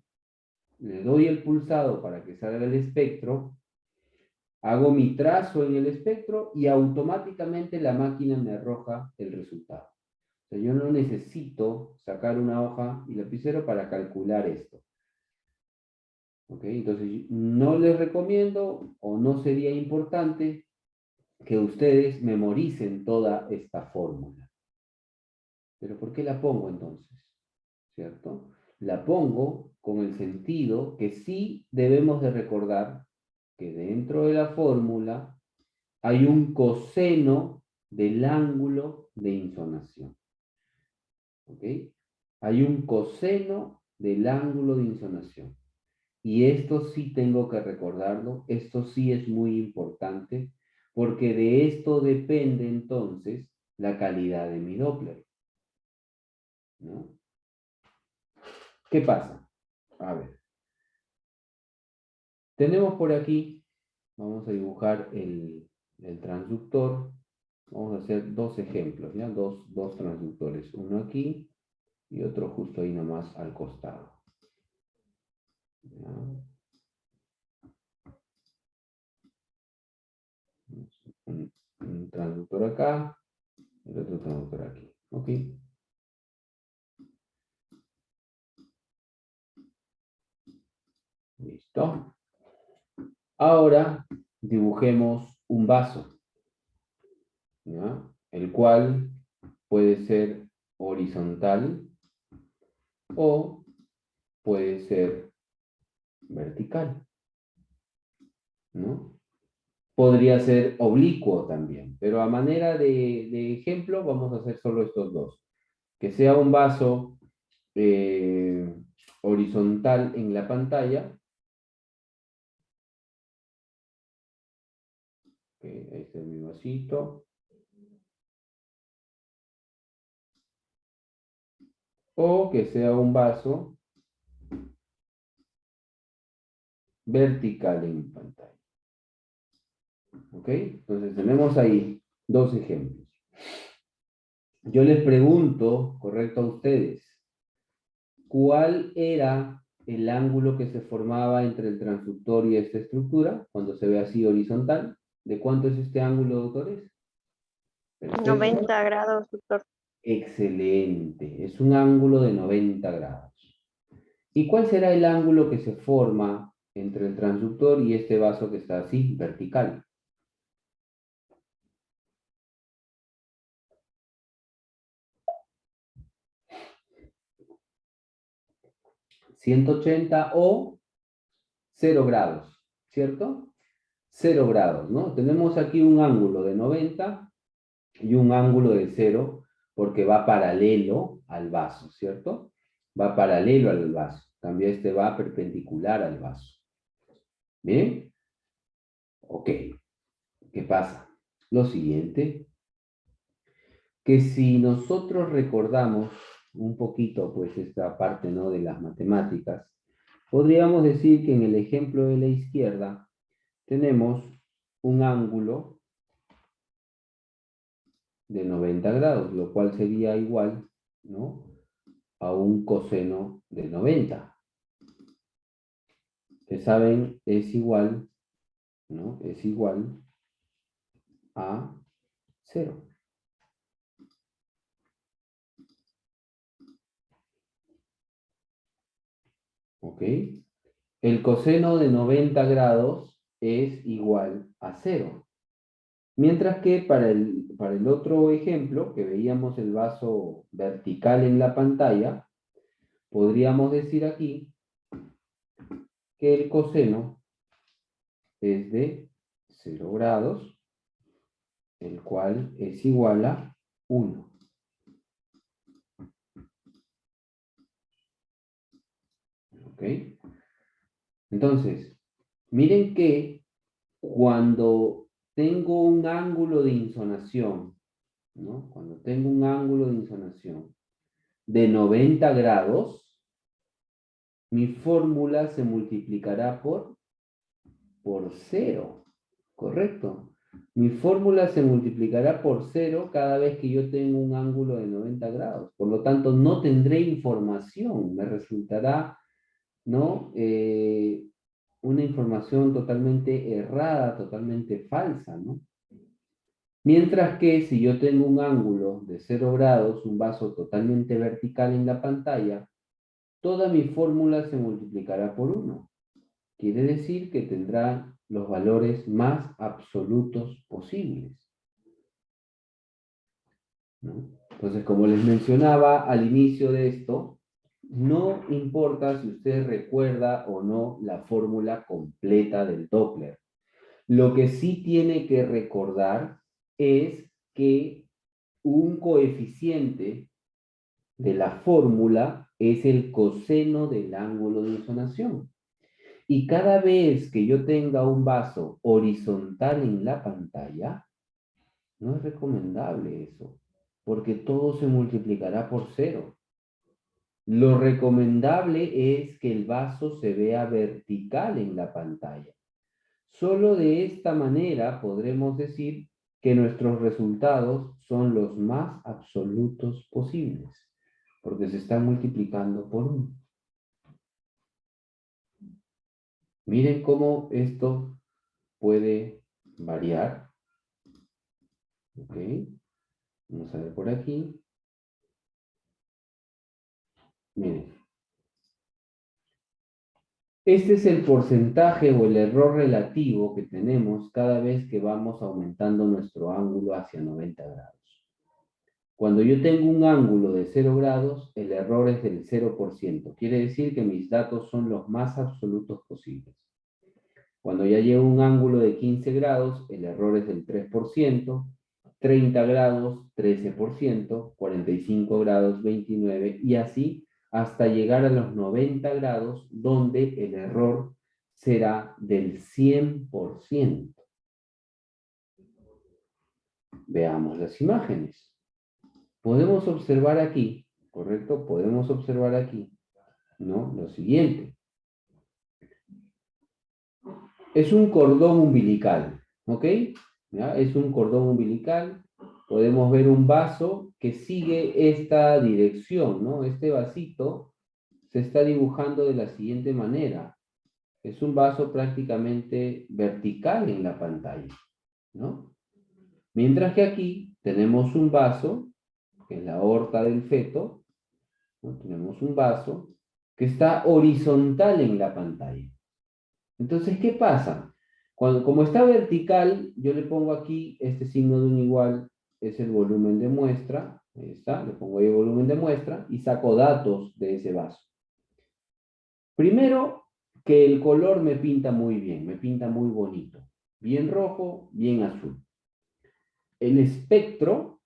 le doy el pulsado para que salga el espectro, hago mi trazo en el espectro y automáticamente la máquina me arroja el resultado. O sea, yo no necesito sacar una hoja y lapicero para calcular esto. ¿Ok? Entonces, no les recomiendo o no sería importante que ustedes memoricen toda esta fórmula. ¿Pero por qué la pongo entonces? ¿Cierto? La pongo con el sentido que sí debemos de recordar que dentro de la fórmula hay un coseno del ángulo de insolación. ¿Ok? Hay un coseno del ángulo de insolación. Y esto sí tengo que recordarlo, esto sí es muy importante, porque de esto depende entonces la calidad de mi Doppler, ¿no? ¿Qué pasa? A ver. Tenemos por aquí, vamos a dibujar el transductor. Vamos a hacer dos ejemplos, ¿ya? Dos transductores, uno aquí y otro justo ahí nomás al costado. ¿Ya? Un transductor acá, el otro transductor aquí. ¿Ok? Listo. Ahora dibujemos un vaso, ¿ya? El cual puede ser horizontal o puede ser vertical, ¿no? Podría ser oblicuo también, pero a manera de ejemplo vamos a hacer solo estos dos. Que sea un vaso horizontal en la pantalla. Okay, ahí está mi vasito. O que sea un vaso vertical en pantalla. ¿Ok? Entonces tenemos ahí dos ejemplos. Yo les pregunto, correcto a ustedes, ¿cuál era el ángulo que se formaba entre el transductor y esta estructura cuando se ve así horizontal? ¿De cuánto es este ángulo, doctores? Perfecto. 90 grados, doctor. Excelente. Es un ángulo de 90 grados. ¿Y cuál será el ángulo que se forma entre el transductor y este vaso que está así, vertical? ¿180 o 0 grados? ¿Cierto? 0 grados, ¿no? Tenemos aquí un ángulo de 90 y un ángulo de 0 porque va paralelo al vaso, ¿cierto? Va paralelo al vaso. También este va perpendicular al vaso. ¿Bien? Ok. ¿Qué pasa? Lo siguiente, que si nosotros recordamos un poquito pues esta parte, ¿no?, de las matemáticas, podríamos decir que en el ejemplo de la izquierda tenemos un ángulo de 90 grados, lo cual sería igual, ¿no?, a un coseno de 90. Que saben, es igual, ¿no?, es igual a 0. ¿Ok? El coseno de 90 grados es igual a 0. Mientras que para el otro ejemplo, que veíamos el vaso vertical en la pantalla, podríamos decir aquí que el coseno es de 0 grados, el cual es igual a 1. ¿Ok? Entonces, miren que cuando tengo un ángulo de insonación, ¿no?, cuando tengo un ángulo de insonación de 90 grados, mi fórmula se multiplicará por 0, ¿correcto? Mi fórmula se multiplicará por 0 cada vez que yo tengo un ángulo de 90 grados. Por lo tanto, no tendré información. Me resultará, ¿no?, una información totalmente errada, totalmente falsa, ¿no? Mientras que si yo tengo un ángulo de 0 grados, un vaso totalmente vertical en la pantalla, toda mi fórmula se multiplicará por 1. Quiere decir que tendrá los valores más absolutos posibles, ¿no? Entonces, como les mencionaba al inicio de esto, no importa si usted recuerda o no la fórmula completa del Doppler. Lo que sí tiene que recordar es que un coeficiente de la fórmula es el coseno del ángulo de insonación. Y cada vez que yo tenga un vaso horizontal en la pantalla, no es recomendable eso, porque todo se multiplicará por 0. Lo recomendable es que el vaso se vea vertical en la pantalla. Solo de esta manera podremos decir que nuestros resultados son los más absolutos posibles, porque se están multiplicando por 1. Miren cómo esto puede variar. Ok, vamos a ver por aquí. Miren. Este es el porcentaje o el error relativo que tenemos cada vez que vamos aumentando nuestro ángulo hacia 90 grados. Cuando yo tengo un ángulo de 0 grados, el error es del 0%. Quiere decir que mis datos son los más absolutos posibles. Cuando ya llevo un ángulo de 15 grados, el error es del 3%, 30 grados, 13%, 45 grados, 29%, y así hasta llegar a los 90 grados, donde el error será del 100%. Veamos las imágenes. Podemos observar aquí, ¿correcto? Podemos observar aquí, ¿no?, lo siguiente. Es un cordón umbilical, ¿ok? ¿Ya? Es un cordón umbilical. Podemos ver un vaso que sigue esta dirección, ¿no? Este vasito se está dibujando de la siguiente manera. Es un vaso prácticamente vertical en la pantalla, ¿no? Mientras que aquí tenemos un vaso, que es la aorta del feto, ¿no? Tenemos un vaso que está horizontal en la pantalla. Entonces, ¿qué pasa? Como está vertical, yo le pongo aquí este signo de un igual, es el volumen de muestra. Ahí está, le pongo ahí el volumen de muestra y saco datos de ese vaso. Primero, que el color me pinta muy bien, me pinta muy bonito. Bien rojo, bien azul. El espectro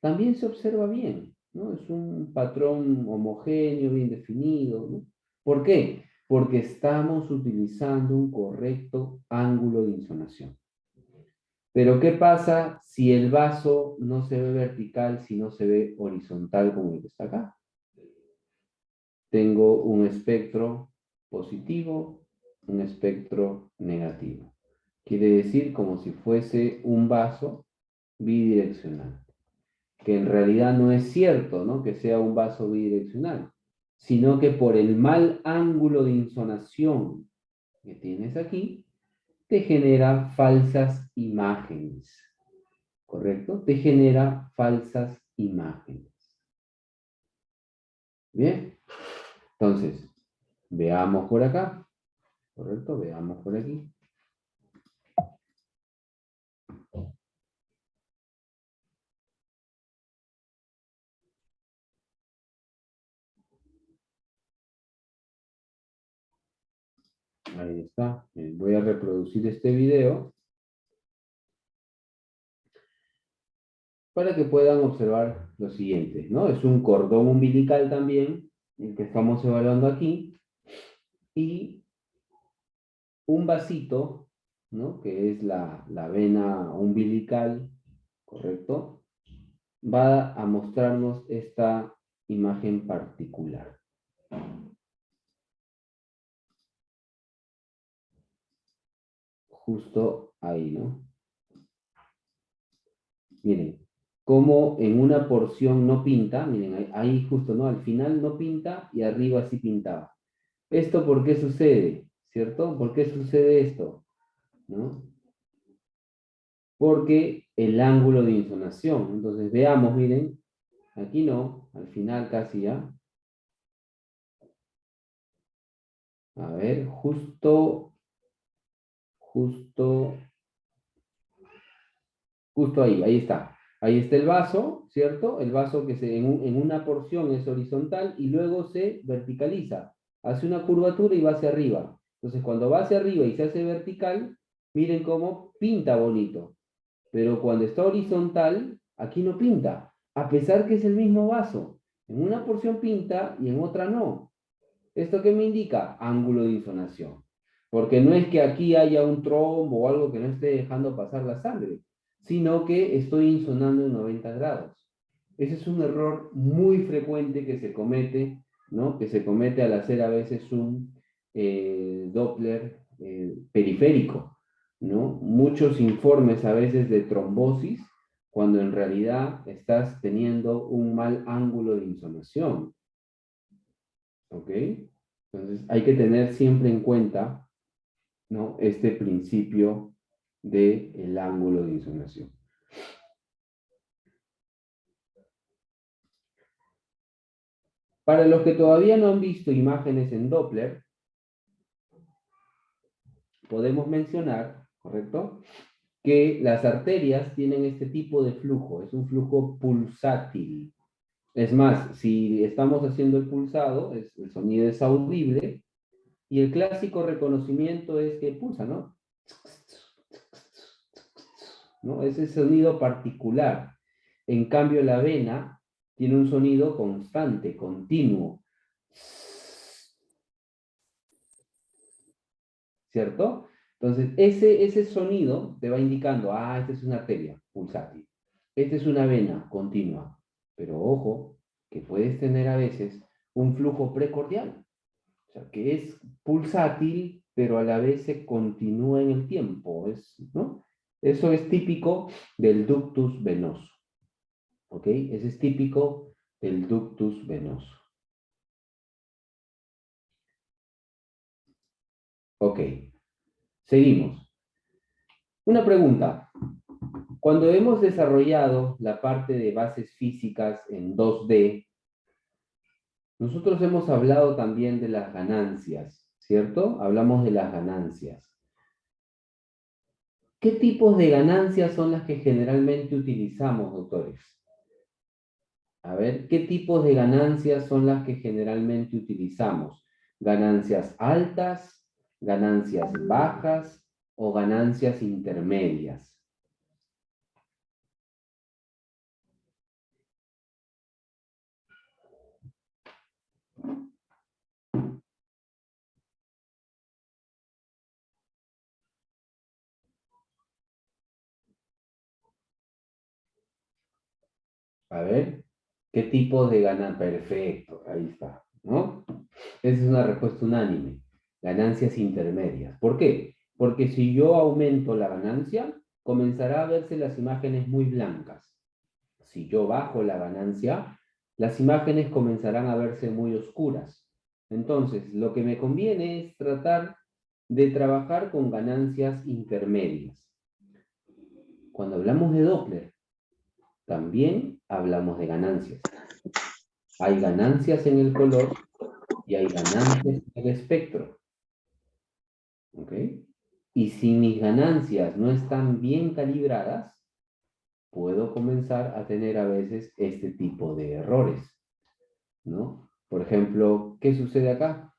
también se observa bien, ¿no? Es un patrón homogéneo, bien definido, ¿no? ¿Por qué? Porque estamos utilizando un correcto ángulo de insonación. Pero ¿qué pasa si el vaso no se ve vertical, si no se ve horizontal como el que está acá? tengo un espectro positivo, un espectro negativo. Quiere decir como si fuese un vaso bidireccional, que en realidad no es cierto, ¿no? Que sea un vaso bidireccional, sino que por el mal ángulo de insonación que tienes aquí, te genera falsas imágenes, ¿correcto? Te genera falsas imágenes. Bien, entonces, veamos por acá, ¿correcto? Veamos por aquí. Ahí está. Voy a reproducir este video para que puedan observar lo siguiente, ¿no? Es un cordón umbilical también, el que estamos evaluando aquí, y un vasito, ¿no? Que es la vena umbilical, ¿correcto? Va a mostrarnos esta imagen particular. Justo ahí, ¿no? Miren, como en una porción no pinta, miren, ahí justo, ¿no? Al final no pinta y arriba sí pintaba. ¿Esto por qué sucede? ¿Cierto? ¿Por qué sucede esto? ¿No? Porque el ángulo de insonación. Entonces veamos, miren, aquí no, al final casi ya. A ver, justo ahí está. Ahí está el vaso, ¿cierto? El vaso que en una porción es horizontal y luego se verticaliza. Hace una curvatura y va hacia arriba. Entonces, cuando va hacia arriba y se hace vertical, miren cómo pinta bonito. Pero cuando está horizontal, aquí no pinta, a pesar que es el mismo vaso. En una porción pinta y en otra no. ¿Esto qué me indica? Ángulo de insonación. Porque no es que aquí haya un trombo o algo que no esté dejando pasar la sangre, sino que estoy insonando en 90 grados. Ese es un error muy frecuente que se comete, ¿no? Que se comete al hacer a veces un Doppler periférico, ¿no? Muchos informes a veces de trombosis, cuando en realidad estás teniendo un mal ángulo de insonación. ¿Ok? Entonces hay que tener siempre en cuenta, ¿no? Este principio del ángulo de insonación. Para los que todavía no han visto imágenes en Doppler, podemos mencionar, ¿correcto?, que las arterias tienen este tipo de flujo, es un flujo pulsátil. Es más, si estamos haciendo el pulsado, el sonido es audible, y el clásico reconocimiento es que pulsa, ¿no? ¿No? Ese sonido particular. En cambio, la vena tiene un sonido constante, continuo. ¿Cierto? Entonces, ese sonido te va indicando, esta es una arteria pulsátil. Esta es una vena continua. Pero ojo, que puedes tener a veces un flujo precordial. O sea, que es pulsátil, pero a la vez se continúa en el tiempo, ¿no? Eso es típico del ductus venoso, ¿ok? Ese es típico del ductus venoso. Ok, seguimos. Una pregunta. Cuando hemos desarrollado la parte de bases físicas en 2D, nosotros hemos hablado también de las ganancias, ¿cierto? Hablamos de las ganancias. ¿Qué tipos de ganancias son las que generalmente utilizamos, doctores? A ver, ¿qué tipos de ganancias son las que generalmente utilizamos? ¿Ganancias altas, ganancias bajas o ganancias intermedias? A ver, ¿qué tipos de ganancias? Perfecto, ahí está. ¿no? Esa es una respuesta unánime. Ganancias intermedias. ¿Por qué? Porque si yo aumento la ganancia, comenzará a verse las imágenes muy blancas. Si yo bajo la ganancia, las imágenes comenzarán a verse muy oscuras. Entonces, lo que me conviene es tratar de trabajar con ganancias intermedias. Cuando hablamos de Doppler, también hablamos de ganancias. Hay ganancias en el color y hay ganancias en el espectro. ¿Ok? Y si mis ganancias no están bien calibradas, puedo comenzar a tener a veces este tipo de errores, ¿no? Por ejemplo, ¿qué sucede acá?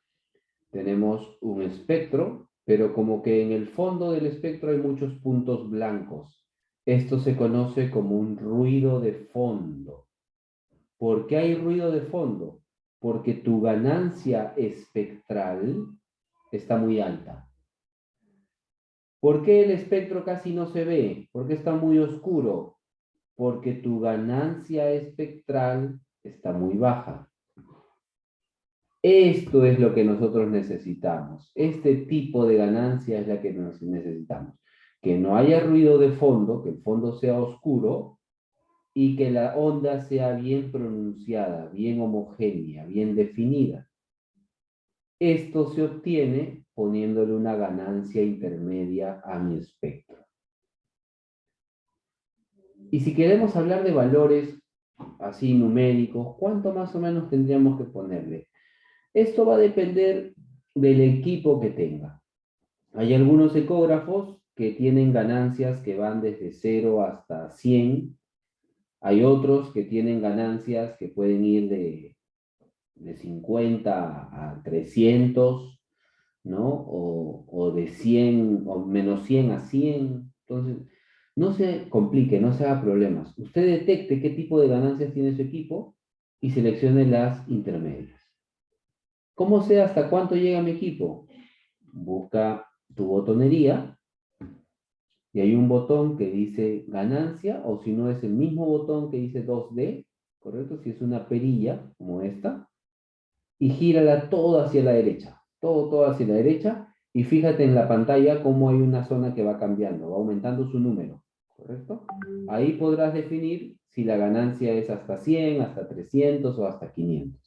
Tenemos un espectro, pero como que en el fondo del espectro hay muchos puntos blancos. Esto se conoce como un ruido de fondo. ¿Por qué hay ruido de fondo? Porque tu ganancia espectral está muy alta. ¿Por qué el espectro casi no se ve? ¿Por qué está muy oscuro? Porque tu ganancia espectral está muy baja. Esto es lo que nosotros necesitamos. Este tipo de ganancia es la que necesitamos. Que no haya ruido de fondo, que el fondo sea oscuro y que la onda sea bien pronunciada, bien homogénea, bien definida. Esto se obtiene poniéndole una ganancia intermedia a mi espectro. Y si queremos hablar de valores así numéricos, ¿cuánto más o menos tendríamos que ponerle? Esto va a depender del equipo que tenga. Hay algunos ecógrafos que tienen ganancias que van desde 0 hasta 100. Hay otros que tienen ganancias que pueden ir de 50 a 300, ¿no? O de 100, o menos 100 a 100. Entonces, no se complique, no se haga problemas. Usted detecte qué tipo de ganancias tiene su equipo y seleccione las intermedias. ¿Cómo sé hasta cuánto llega mi equipo? Busca tu botonería y hay un botón que dice ganancia, o si no es el mismo botón que dice 2D, ¿correcto? Si es una perilla como esta, y gírala todo hacia la derecha, todo hacia la derecha, y fíjate en la pantalla cómo hay una zona que va cambiando, va aumentando su número, ¿correcto? Ahí podrás definir si la ganancia es hasta 100, hasta 300 o hasta 500.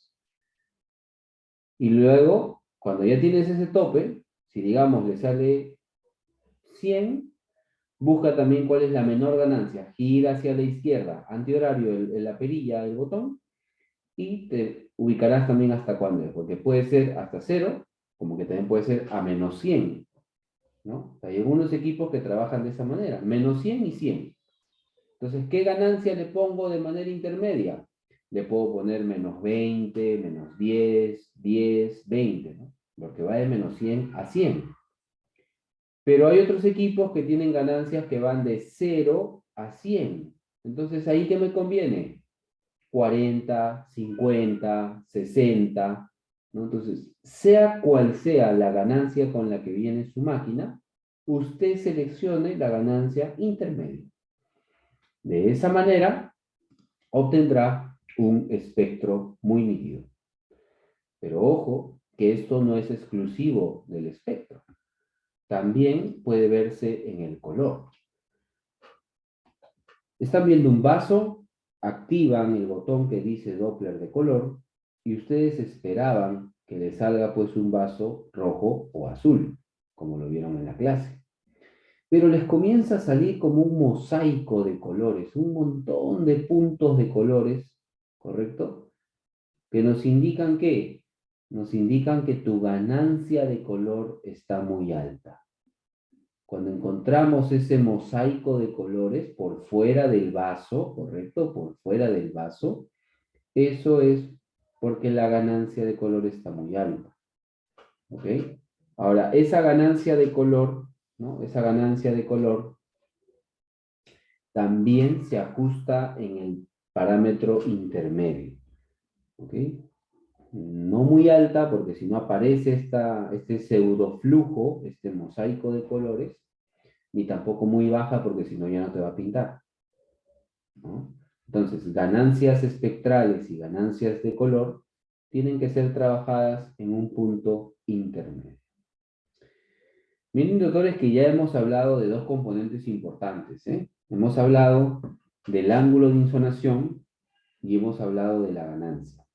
Y luego, cuando ya tienes ese tope, si digamos le sale 100, busca también cuál es la menor ganancia. Gira hacia la izquierda, antihorario, la perilla, el botón, y te ubicarás también hasta cuándo es, porque puede ser hasta 0, como que también puede ser a menos 100, ¿no? Hay algunos equipos que trabajan de esa manera, menos 100 y 100. Entonces, ¿qué ganancia le pongo de manera intermedia? Le puedo poner menos 20, menos 10, 10, 20, ¿no? Porque va de menos 100 a 100. Pero hay otros equipos que tienen ganancias que van de 0 a 100. Entonces, ¿ahí qué me conviene? 40, 50, 60, ¿no? Entonces, sea cual sea la ganancia con la que viene su máquina, usted seleccione la ganancia intermedia. De esa manera, obtendrá un espectro muy nítido. Pero ojo, que esto no es exclusivo del espectro. También puede verse en el color. Están viendo un vaso, activan el botón que dice Doppler de color y ustedes esperaban que les salga pues un vaso rojo o azul, como lo vieron en la clase. Pero les comienza a salir como un mosaico de colores, un montón de puntos de colores, ¿correcto? Que nos indican ¿qué? Nos indican que tu ganancia de color está muy alta. Cuando encontramos ese mosaico de colores por fuera del vaso, ¿correcto? Por fuera del vaso, eso es porque la ganancia de color está muy alta. ¿Ok? Ahora, esa ganancia de color, ¿no? Esa ganancia de color también se ajusta en el parámetro intermedio. ¿Ok? No muy alta, porque si no aparece este pseudoflujo, este mosaico de colores, ni tampoco muy baja, porque si no ya no te va a pintar, ¿no? Entonces, ganancias espectrales y ganancias de color tienen que ser trabajadas en un punto intermedio. Miren, doctores, que ya hemos hablado de dos componentes importantes, ¿eh? Hemos hablado del ángulo de insonación y hemos hablado de la ganancia.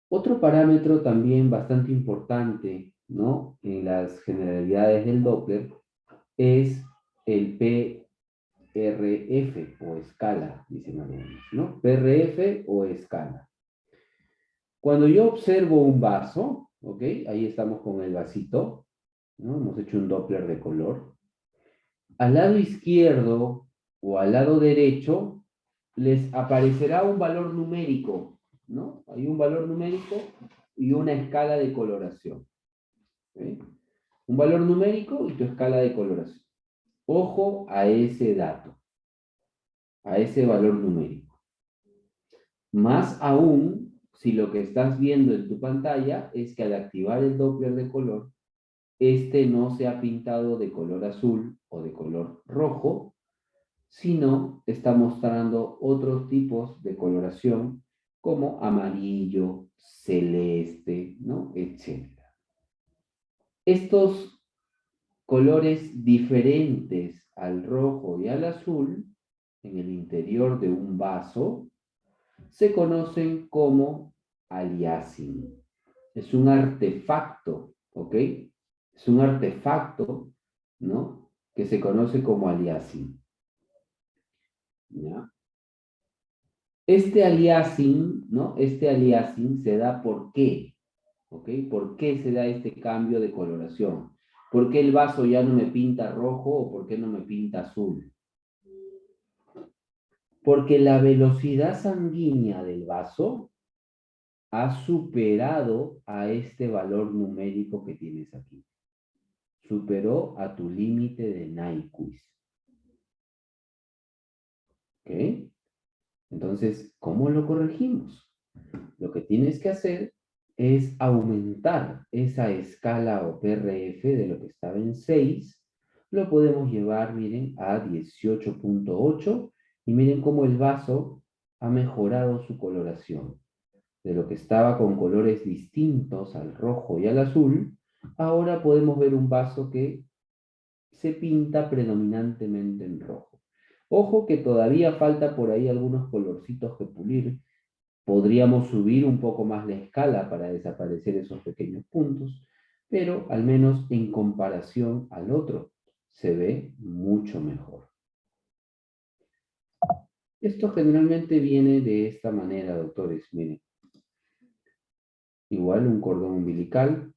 Otro parámetro también bastante importante, ¿no?, en las generalidades del Doppler es el PRF o escala, dicen algunos, ¿no? PRF o escala. Cuando yo observo un vaso, ¿ok? Ahí estamos con el vasito, ¿no? Hemos hecho un Doppler de color. Al lado izquierdo o al lado derecho les aparecerá un valor numérico, ¿no? Hay un valor numérico y una escala de coloración. ¿Okay? Un valor numérico y tu escala de coloración. Ojo a ese dato, a ese valor numérico. Más aún, si lo que estás viendo en tu pantalla es que al activar el Doppler de color, este no se ha pintado de color azul o de color rojo, sino está mostrando otros tipos de coloración como amarillo, celeste, ¿no?, etcétera. Estos colores diferentes al rojo y al azul en el interior de un vaso se conocen como aliasing. Es un artefacto, ¿ok? Es un artefacto, ¿no?, que se conoce como aliasing. ¿Ya? Este aliasing, ¿no? Este aliasing se da ¿por qué? ¿Ok? ¿Por qué se da este cambio de coloración? ¿Por qué el vaso ya no me pinta rojo o por qué no me pinta azul? Porque la velocidad sanguínea del vaso ha superado a este valor numérico que tienes aquí. Superó a tu límite de Nyquist. ¿Ok? Entonces, ¿cómo lo corregimos? Lo que tienes que hacer es aumentar esa escala o PRF de lo que estaba en 6. Lo podemos llevar, miren, a 18.8. Y miren cómo el vaso ha mejorado su coloración. De lo que estaba con colores distintos al rojo y al azul, ahora podemos ver un vaso que se pinta predominantemente en rojo. Ojo que todavía falta por ahí algunos colorcitos que pulir. Podríamos subir un poco más la escala para desaparecer esos pequeños puntos, pero al menos en comparación al otro se ve mucho mejor. Esto generalmente viene de esta manera, doctores. Miren. Igual un cordón umbilical.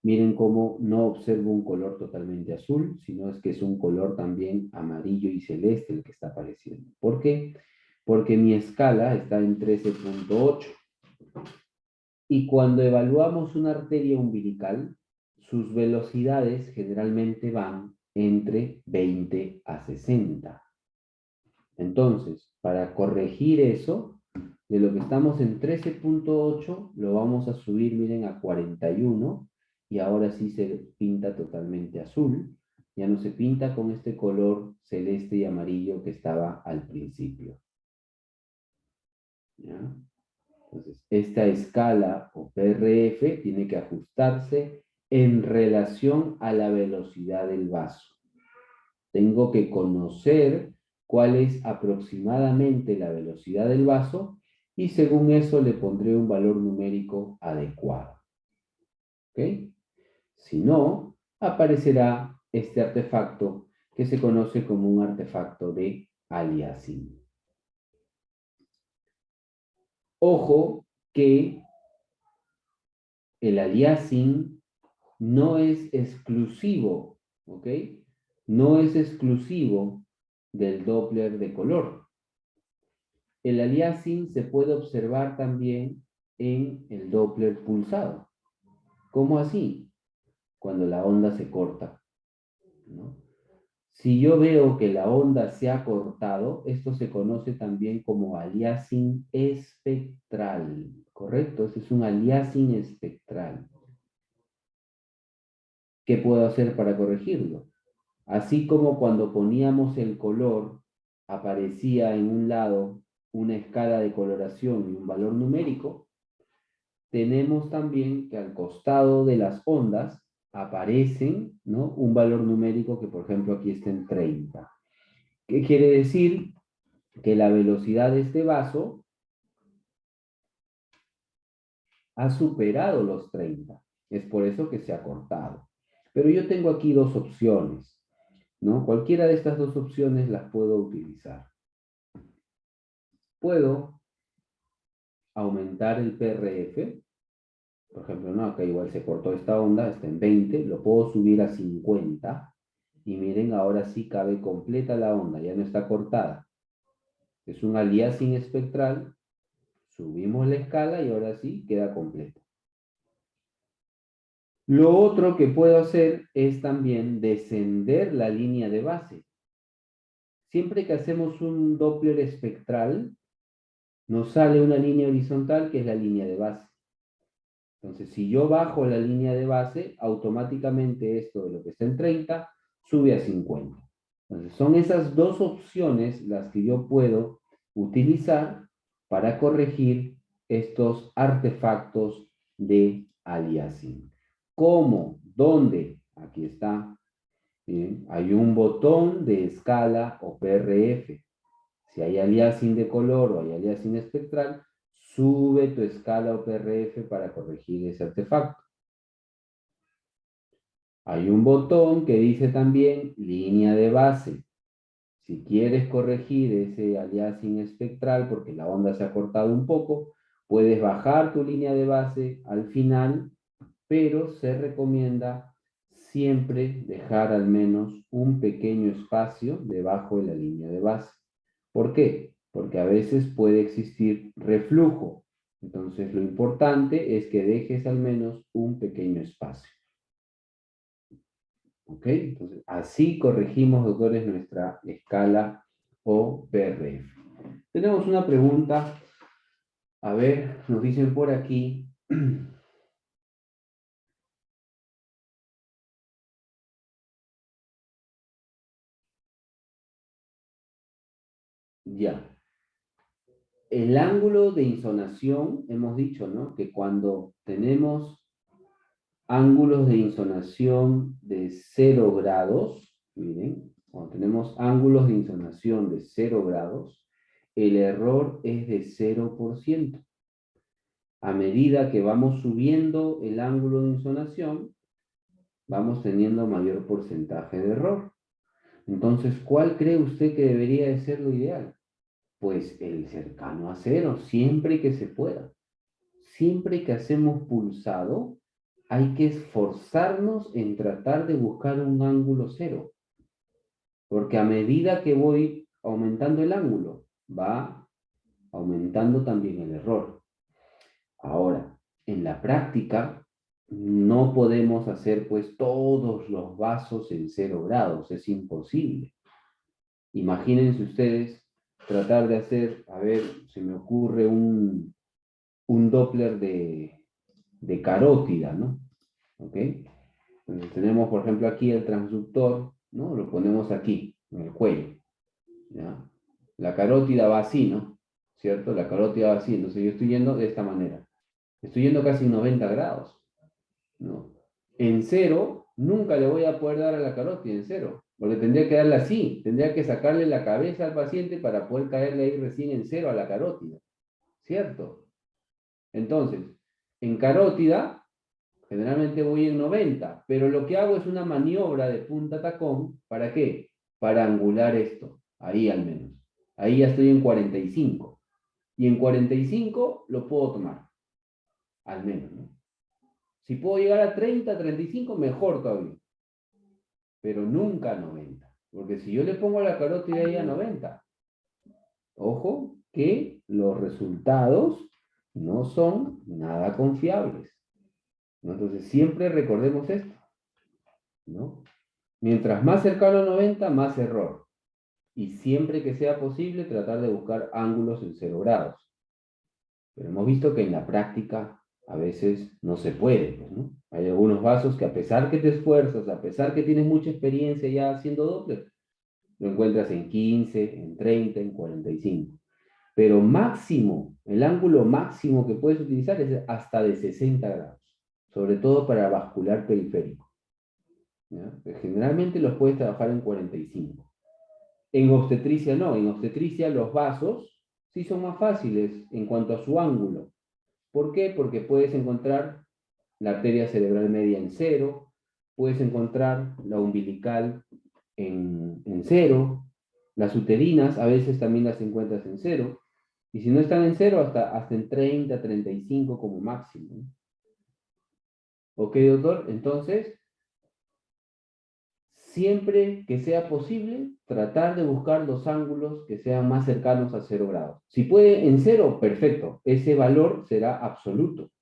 Miren cómo no observo un color totalmente azul, sino es que es un color también amarillo y celeste el que está apareciendo. ¿Por qué? Porque mi escala está en 13.8. Y cuando evaluamos una arteria umbilical, sus velocidades generalmente van entre 20 a 60. Entonces, para corregir eso, de lo que estamos en 13.8, lo vamos a subir, miren, a 41, y ahora sí se pinta totalmente azul. Ya no se pinta con este color celeste y amarillo que estaba al principio. ¿Ya? Entonces, esta escala o PRF tiene que ajustarse en relación a la velocidad del vaso. Tengo que conocer cuál es aproximadamente la velocidad del vaso y según eso le pondré un valor numérico adecuado. ¿Ok? Si no, aparecerá este artefacto que se conoce como un artefacto de aliasing. Ojo que el aliasing no es exclusivo, ¿ok? No es exclusivo del Doppler de color. El aliasing se puede observar también en el Doppler pulsado. ¿Cómo así? Cuando la onda se corta, ¿no? Si yo veo que la onda se ha cortado, esto se conoce también como aliasing espectral, ¿correcto? Este es un aliasing espectral. ¿Qué puedo hacer para corregirlo? Así como cuando poníamos el color, aparecía en un lado una escala de coloración y un valor numérico, tenemos también que al costado de las ondas aparecen, ¿no?, un valor numérico que, por ejemplo, aquí está en 30. ¿Qué quiere decir? Que la velocidad de este vaso ha superado los 30. Es por eso que se ha cortado. Pero yo tengo aquí dos opciones, ¿no? Cualquiera de estas dos opciones las puedo utilizar. Puedo aumentar el PRF. Por ejemplo, no, acá igual se cortó esta onda, está en 20, lo puedo subir a 50. Y miren, ahora sí cabe completa la onda, ya no está cortada. Es un aliasing espectral. Subimos la escala y ahora sí queda completa. Lo otro que puedo hacer es también descender la línea de base. Siempre que hacemos un Doppler espectral, nos sale una línea horizontal que es la línea de base. Entonces, si yo bajo la línea de base, automáticamente esto de lo que está en 30 sube a 50. Entonces, son esas dos opciones las que yo puedo utilizar para corregir estos artefactos de aliasing. ¿Cómo? ¿Dónde? Aquí está. Bien, hay un botón de escala o PRF. Si hay aliasing de color o hay aliasing espectral, sube tu escala o PRF para corregir ese artefacto. Hay un botón que dice también línea de base. Si quieres corregir ese aliasing espectral porque la onda se ha cortado un poco, puedes bajar tu línea de base al final, pero se recomienda siempre dejar al menos un pequeño espacio debajo de la línea de base. ¿Por qué? Porque a veces puede existir reflujo. Entonces, lo importante es que dejes al menos un pequeño espacio. ¿Ok? Entonces, así corregimos, doctores, nuestra escala o PRF. Tenemos una pregunta. A ver, nos dicen por aquí. Ya. El ángulo de insonación, hemos dicho, ¿no?, que cuando tenemos ángulos de insonación de 0 grados, miren, cuando tenemos ángulos de insonación de 0 grados, el error es de 0%. A medida que vamos subiendo el ángulo de insonación, vamos teniendo mayor porcentaje de error. Entonces, ¿cuál cree usted que debería de ser lo ideal? Pues el cercano a 0, siempre que se pueda. Siempre que hacemos pulsado, hay que esforzarnos en tratar de buscar un ángulo 0. Porque a medida que voy aumentando el ángulo, va aumentando también el error. Ahora, en la práctica, no podemos hacer pues todos los vasos en 0 grados, es imposible. Imagínense ustedes tratar de hacer, a ver, se me ocurre un Doppler de carótida, ¿no? ¿Ok? Entonces tenemos, por ejemplo, aquí el transductor, ¿no? Lo ponemos aquí, en el cuello, ¿ya? La carótida va así, ¿no? ¿Cierto? La carótida va así, entonces yo estoy yendo de esta manera. Estoy yendo casi 90 grados, ¿no? En 0, nunca le voy a poder dar a la carótida en 0, porque tendría que darle así, tendría que sacarle la cabeza al paciente para poder caerle ahí recién en 0 a la carótida, ¿cierto? Entonces, en carótida, generalmente voy en 90, pero lo que hago es una maniobra de punta tacón, ¿para qué? Para angular esto, ahí al menos. Ahí ya estoy en 45. Y en 45 lo puedo tomar, al menos, ¿no? Si puedo llegar a 30, 35, mejor todavía. Pero nunca a 90. Porque si yo le pongo la carótida ahí a 90, ojo que los resultados no son nada confiables, ¿no? Entonces siempre recordemos esto, ¿no? Mientras más cercano a 90, más error. Y siempre que sea posible, tratar de buscar ángulos en 0 grados. Pero hemos visto que en la práctica a veces no se puede, pues, ¿no? Hay algunos vasos que a pesar que te esfuerzas, a pesar que tienes mucha experiencia ya haciendo Doppler, lo encuentras en 15, en 30, en 45. Pero máximo, el ángulo máximo que puedes utilizar es hasta de 60 grados, sobre todo para vascular periférico. ¿Ya? Generalmente los puedes trabajar en 45. En obstetricia no, en obstetricia los vasos sí son más fáciles en cuanto a su ángulo. ¿Por qué? Porque puedes encontrar la arteria cerebral media en cero, puedes encontrar la umbilical en cero, las uterinas a veces también las encuentras en cero, y si no están en cero, hasta en 30, 35 como máximo. ¿Ok, doctor? Entonces, siempre que sea posible, tratar de buscar los ángulos que sean más cercanos a 0 grados. Si puede en cero, perfecto. Ese valor será absoluto,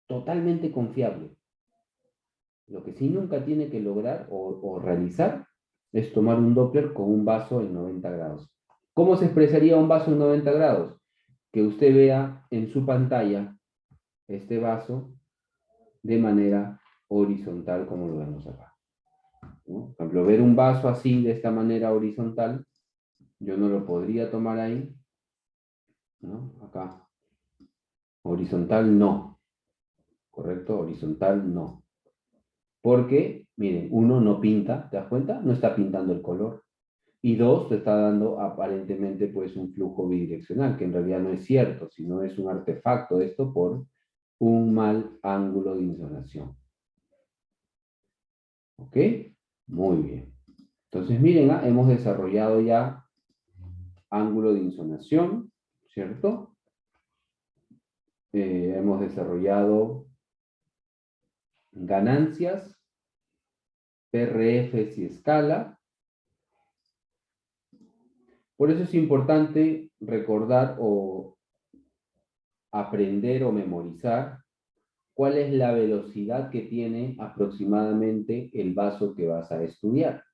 totalmente confiable. Lo que sí nunca tiene que lograr o realizar es tomar un Doppler con un vaso en 90 grados. ¿Cómo se expresaría un vaso en 90 grados? Que usted vea en su pantalla este vaso de manera horizontal como lo vemos acá, ¿no? Por ejemplo, ver un vaso así de esta manera horizontal, yo no lo podría tomar ahí, ¿no? Acá. Horizontal no, ¿correcto? Horizontal no. Porque, miren, uno no pinta, ¿te das cuenta? No está pintando el color. Y dos, te está dando aparentemente pues un flujo bidireccional, que en realidad no es cierto, sino es un artefacto esto por un mal ángulo de insolación. ¿Ok? Muy bien. Entonces, miren, hemos desarrollado ya ángulo de insolación, ¿cierto? Hemos desarrollado ganancias, PRFs y escala. Por eso es importante recordar o aprender o memorizar cuál es la velocidad que tiene aproximadamente el vaso que vas a estudiar,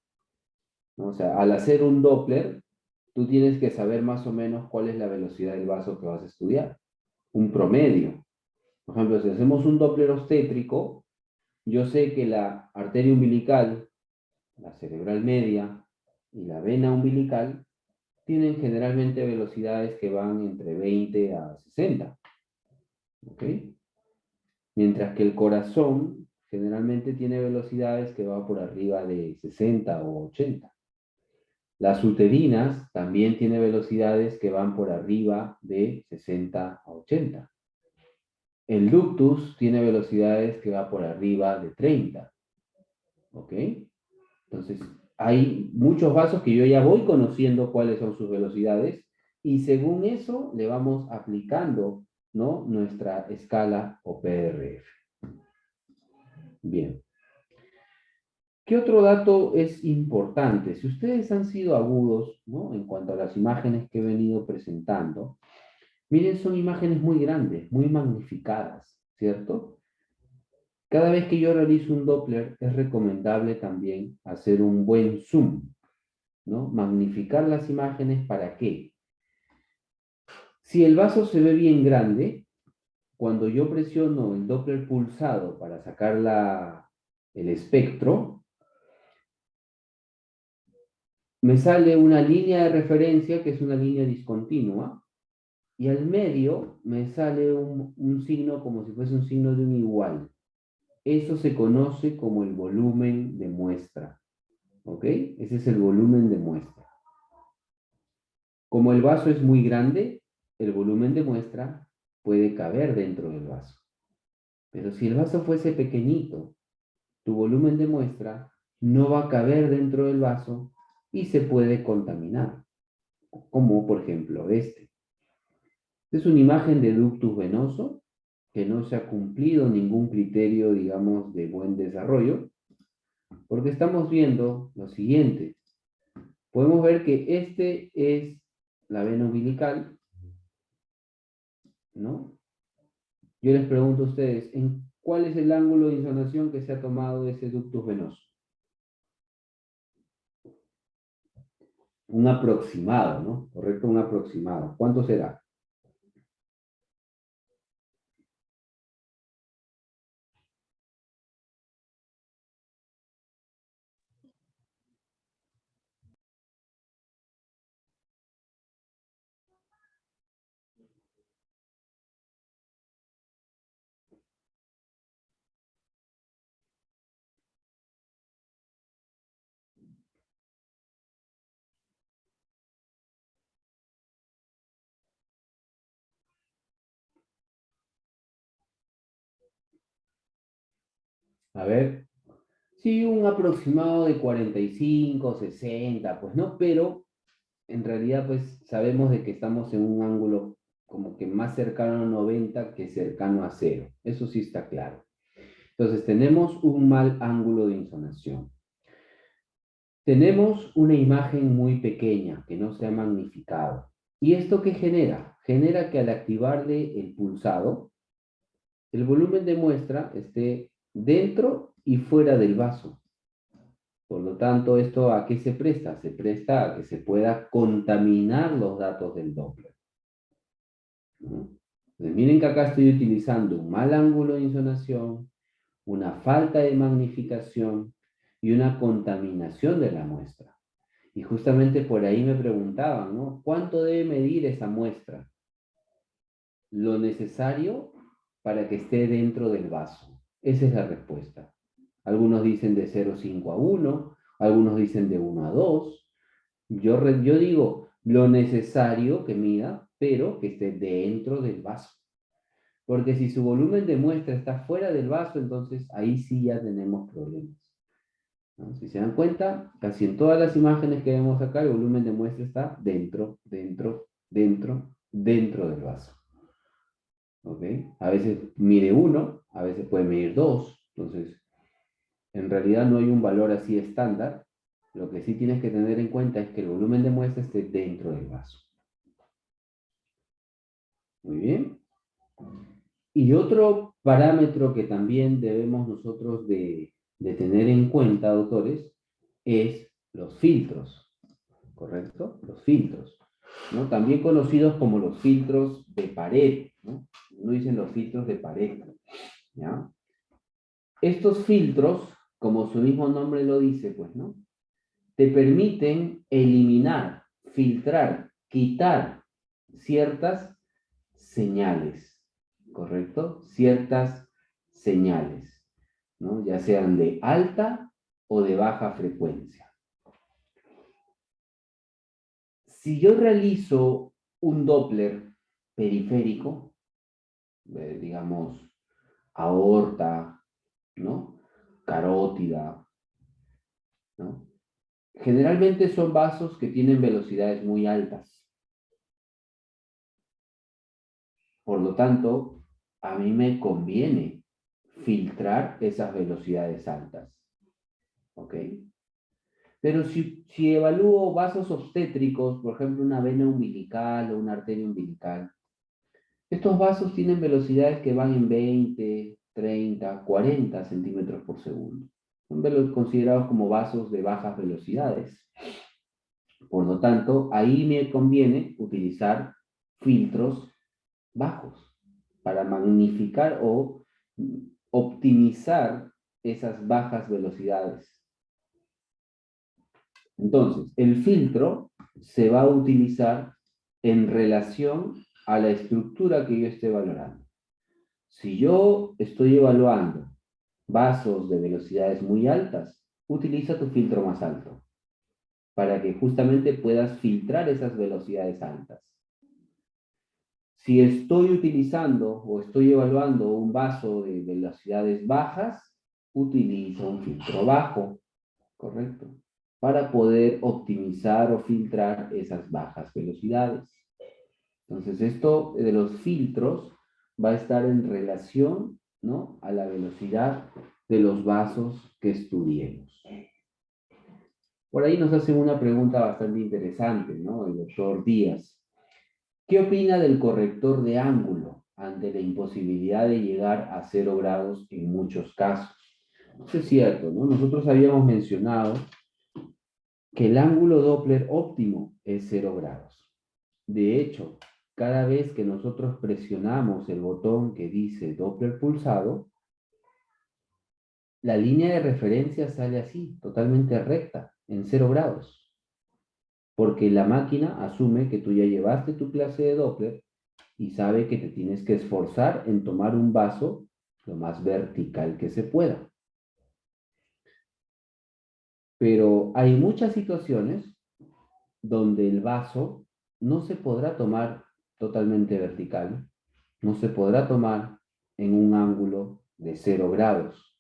¿no? O sea, al hacer un Doppler, tú tienes que saber más o menos cuál es la velocidad del vaso que vas a estudiar, un promedio. Por ejemplo, si hacemos un Doppler obstétrico, yo sé que la arteria umbilical, la cerebral media y la vena umbilical tienen generalmente velocidades que van entre 20 a 60. ¿Ok? Mientras que el corazón generalmente tiene velocidades que van por arriba de 60 o 80. Las uterinas también tienen velocidades que van por arriba de 60 a 80. El ductus tiene velocidades que van por arriba de 30. ¿Ok? Entonces, hay muchos vasos que yo ya voy conociendo cuáles son sus velocidades y según eso le vamos aplicando, ¿no?, nuestra escala o PRF. Bien. ¿Qué otro dato es importante? Si ustedes han sido agudos, ¿no?, en cuanto a las imágenes que he venido presentando, miren, son imágenes muy grandes, muy magnificadas, ¿cierto? Cada vez que yo realizo un Doppler, es recomendable también hacer un buen zoom, ¿no? Magnificar las imágenes, ¿para qué? Si el vaso se ve bien grande, cuando yo presiono el Doppler pulsado para sacar el espectro, me sale una línea de referencia que es una línea discontinua, y al medio me sale un signo como si fuese un signo de un igual. Eso se conoce como el volumen de muestra. ¿Ok? Ese es el volumen de muestra. Como el vaso es muy grande, el volumen de muestra puede caber dentro del vaso. Pero si el vaso fuese pequeñito, tu volumen de muestra no va a caber dentro del vaso y se puede contaminar, como por ejemplo este. Es una imagen de ductus venoso que no se ha cumplido ningún criterio, digamos, de buen desarrollo, porque estamos viendo lo siguiente. Podemos ver que este es la vena umbilical, ¿no? Yo les pregunto a ustedes, ¿cuál es el ángulo de insonación que se ha tomado de ese ductus venoso? Un aproximado, ¿no? Correcto, un aproximado. ¿Cuánto será? A ver, sí, un aproximado de 45, 60, pues no, pero en realidad pues sabemos de que estamos en un ángulo como que más cercano a 90 que cercano a 0. Eso sí está claro. Entonces tenemos un mal ángulo de insonación. Tenemos una imagen muy pequeña que no se ha magnificado. ¿Y esto qué genera? Genera que al activarle el pulsado, el volumen de muestra esté dentro y fuera del vaso. Por lo tanto, ¿esto a qué se presta? Se presta a que se pueda contaminar los datos del Doppler, ¿no? Entonces, miren que acá estoy utilizando un mal ángulo de insonación, una falta de magnificación y una contaminación de la muestra. Y justamente por ahí me preguntaban, ¿no? ¿Cuánto debe medir esa muestra? Lo necesario para que esté dentro del vaso. Esa es la respuesta. Algunos dicen de 0,5 a 1, algunos dicen de 1 a 2. Yo digo lo necesario que mida, pero que esté dentro del vaso. Porque si su volumen de muestra está fuera del vaso, entonces ahí sí ya tenemos problemas, ¿no? Si se dan cuenta, casi en todas las imágenes que vemos acá, el volumen de muestra está dentro, dentro, dentro, dentro del vaso. ¿Ok? A veces mide 1, a veces puede medir 2. Entonces, en realidad no hay un valor así estándar. Lo que sí tienes que tener en cuenta es que el volumen de muestra esté dentro del vaso. Muy bien. Y otro parámetro que también debemos nosotros de tener en cuenta, autores, es los filtros, ¿correcto? Los filtros, ¿no? También conocidos como los filtros de pared, ¿no? No dicen los filtros de pared, ¿ya? Estos filtros, como su mismo nombre lo dice, pues, ¿no? Te permiten eliminar, filtrar, quitar ciertas señales, ¿correcto? Ciertas señales, ¿no? Ya sean de alta o de baja frecuencia. Si yo realizo un Doppler periférico, digamos, aorta, ¿no? Carótida, ¿no? Generalmente son vasos que tienen velocidades muy altas. Por lo tanto, a mí me conviene filtrar esas velocidades altas. ¿Ok? Pero si evalúo vasos obstétricos, por ejemplo, una vena umbilical o una arteria umbilical, estos vasos tienen velocidades que van en 20, 30, 40 centímetros por segundo. Son considerados como vasos de bajas velocidades. Por lo tanto, ahí me conviene utilizar filtros bajos para magnificar o optimizar esas bajas velocidades. Entonces, el filtro se va a utilizar en relación a la estructura que yo esté valorando. Si yo estoy evaluando vasos de velocidades muy altas, utiliza tu filtro más alto para que justamente puedas filtrar esas velocidades altas. Si estoy utilizando o estoy evaluando un vaso de velocidades bajas, utilizo un filtro bajo, ¿correcto? Para poder optimizar o filtrar esas bajas velocidades. Entonces, esto de los filtros va a estar en relación, ¿no?, a la velocidad de los vasos que estudiemos. Por ahí nos hacen una pregunta bastante interesante, ¿no? El doctor Díaz. ¿Qué opina del corrector de ángulo ante la imposibilidad de llegar a 0 grados en muchos casos? Eso es cierto, ¿no? Nosotros habíamos mencionado que el ángulo Doppler óptimo es 0 grados. De hecho, cada vez que nosotros presionamos el botón que dice Doppler pulsado, la línea de referencia sale así, totalmente recta, en 0 grados. Porque la máquina asume que tú ya llevaste tu clase de Doppler y sabe que te tienes que esforzar en tomar un vaso lo más vertical que se pueda. Pero hay muchas situaciones donde el vaso no se podrá tomar totalmente vertical, no se podrá tomar en un ángulo de 0 grados.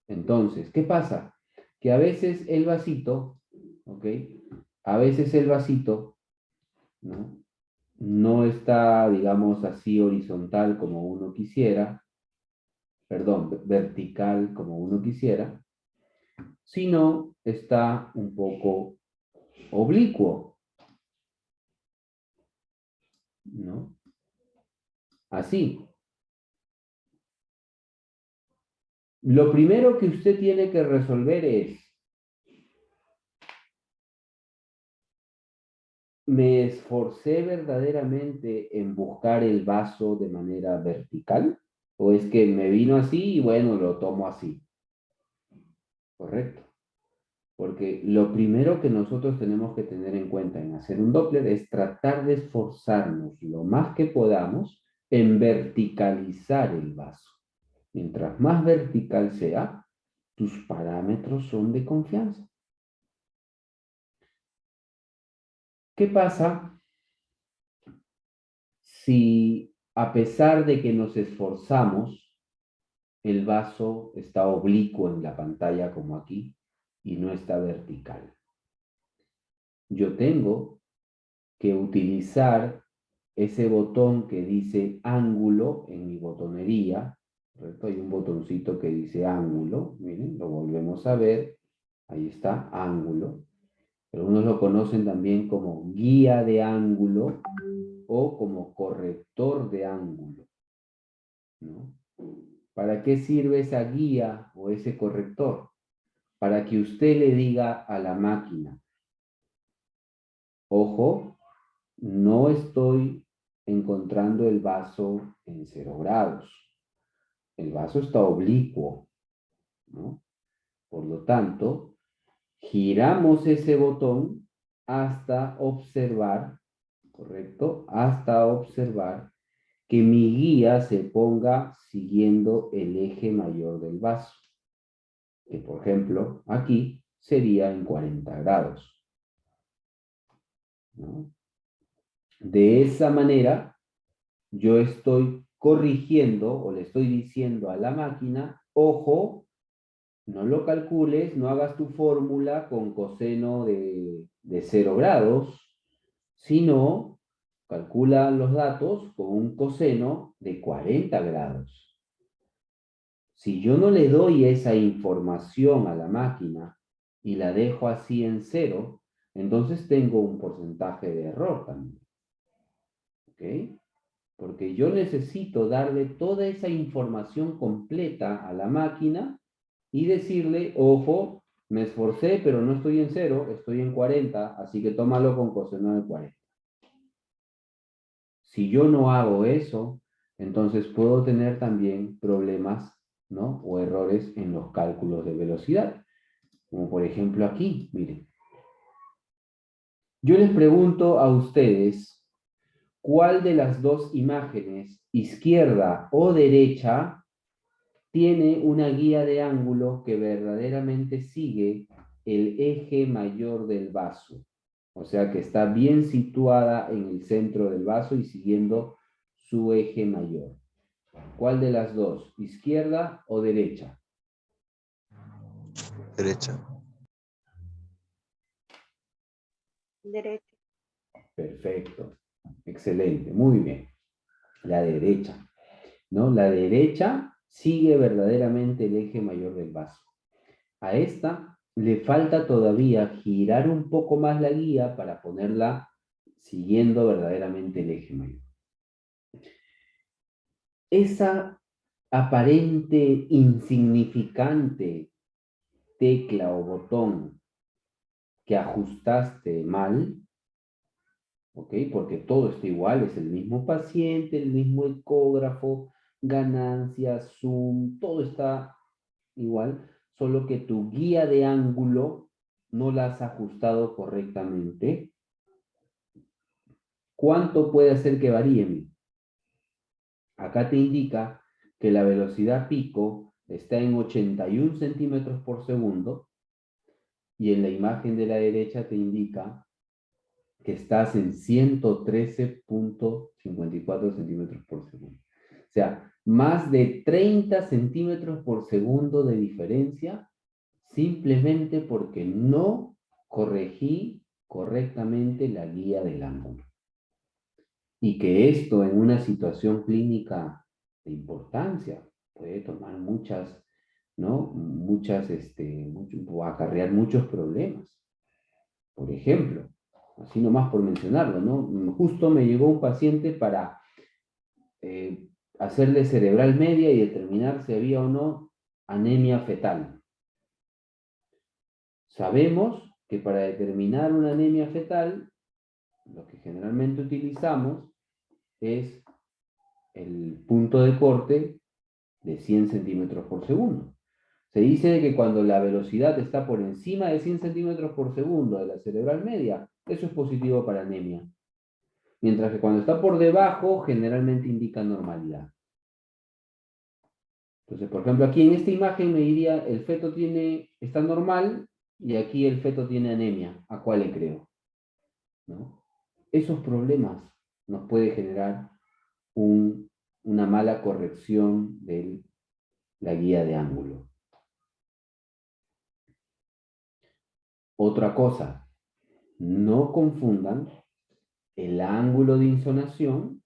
Entonces, ¿qué pasa? Que a veces el vasito, ¿ok? A veces el vasito, ¿no? No está, digamos así, horizontal como uno quisiera, perdón, vertical como uno quisiera, sino está un poco oblicuo, ¿no? Así. Lo primero que usted tiene que resolver es, ¿me esforcé verdaderamente en buscar el vaso de manera vertical? ¿O es que me vino así y bueno, lo tomo así? Correcto. Porque lo primero que nosotros tenemos que tener en cuenta en hacer un Doppler es tratar de esforzarnos lo más que podamos en verticalizar el vaso. Mientras más vertical sea, tus parámetros son de confianza. ¿Qué pasa si a pesar de que nos esforzamos, el vaso está oblicuo en la pantalla como aquí y no está vertical? Yo tengo que utilizar ese botón que dice ángulo en mi botonería, ¿correcto? Hay un botoncito que dice ángulo, miren, lo volvemos a ver, ahí está, ángulo. Algunos lo conocen también como guía de ángulo o como corrector de ángulo, ¿no? ¿Para qué sirve esa guía o ese corrector? Para que usted le diga a la máquina, ojo, no estoy encontrando el vaso en 0 grados. El vaso está oblicuo, ¿no? Por lo tanto, giramos ese botón hasta observar, ¿correcto? Hasta observar que mi guía se ponga siguiendo el eje mayor del vaso, que por ejemplo aquí sería en 40 grados, ¿no? De esa manera, yo estoy corrigiendo o le estoy diciendo a la máquina, ojo, no lo calcules, no hagas tu fórmula con coseno de 0 grados, sino calcula los datos con un coseno de 40 grados. Si yo no le doy esa información a la máquina y la dejo así en 0, entonces tengo un porcentaje de error también. ¿Ok? Porque yo necesito darle toda esa información completa a la máquina y decirle, ojo, me esforcé, pero no estoy en 0, estoy en 40, así que tómalo con coseno de 40. Si yo no hago eso, entonces puedo tener también problemas, ¿no? O errores en los cálculos de velocidad. Como por ejemplo aquí, miren. Yo les pregunto a ustedes, ¿cuál de las dos imágenes, izquierda o derecha, tiene una guía de ángulo que verdaderamente sigue el eje mayor del vaso? O sea que está bien situada en el centro del vaso y siguiendo su eje mayor. ¿Cuál de las dos? ¿Izquierda o derecha? Derecha. Derecho. Perfecto. Excelente. Muy bien. La derecha, ¿no? La derecha sigue verdaderamente el eje mayor del vaso. A esta le falta todavía girar un poco más la guía para ponerla siguiendo verdaderamente el eje mayor. Esa aparente insignificante tecla o botón que ajustaste mal, ¿ok? Porque todo está igual, es el mismo paciente, el mismo ecógrafo, ganancias, zoom, todo está igual, solo que tu guía de ángulo no la has ajustado correctamente. ¿Cuánto puede hacer que varíe? Acá te indica que la velocidad pico está en 81 centímetros por segundo y en la imagen de la derecha te indica que estás en 113.54 centímetros por segundo. O sea, más de 30 centímetros por segundo de diferencia, simplemente porque no corregí correctamente la guía del ángulo. Y que esto en una situación clínica de importancia puede tomar muchas, ¿no? O acarrear muchos problemas. Por ejemplo, así nomás por mencionarlo, ¿no? Justo me llegó un paciente para hacerle cerebral media y determinar si había o no anemia fetal. Sabemos que para determinar una anemia fetal, lo que generalmente utilizamos es el punto de corte de 100 centímetros por segundo. Se dice que cuando la velocidad está por encima de 100 centímetros por segundo de la cerebral media, eso es positivo para anemia. Mientras que cuando está por debajo, generalmente indica normalidad. Entonces, por ejemplo, aquí en esta imagen me diría, el feto está normal y aquí el feto tiene anemia. ¿A cuál le creo? ¿No? Esos problemas nos puede generar una mala corrección de la guía de ángulo. Otra cosa, no confundan el ángulo de insonación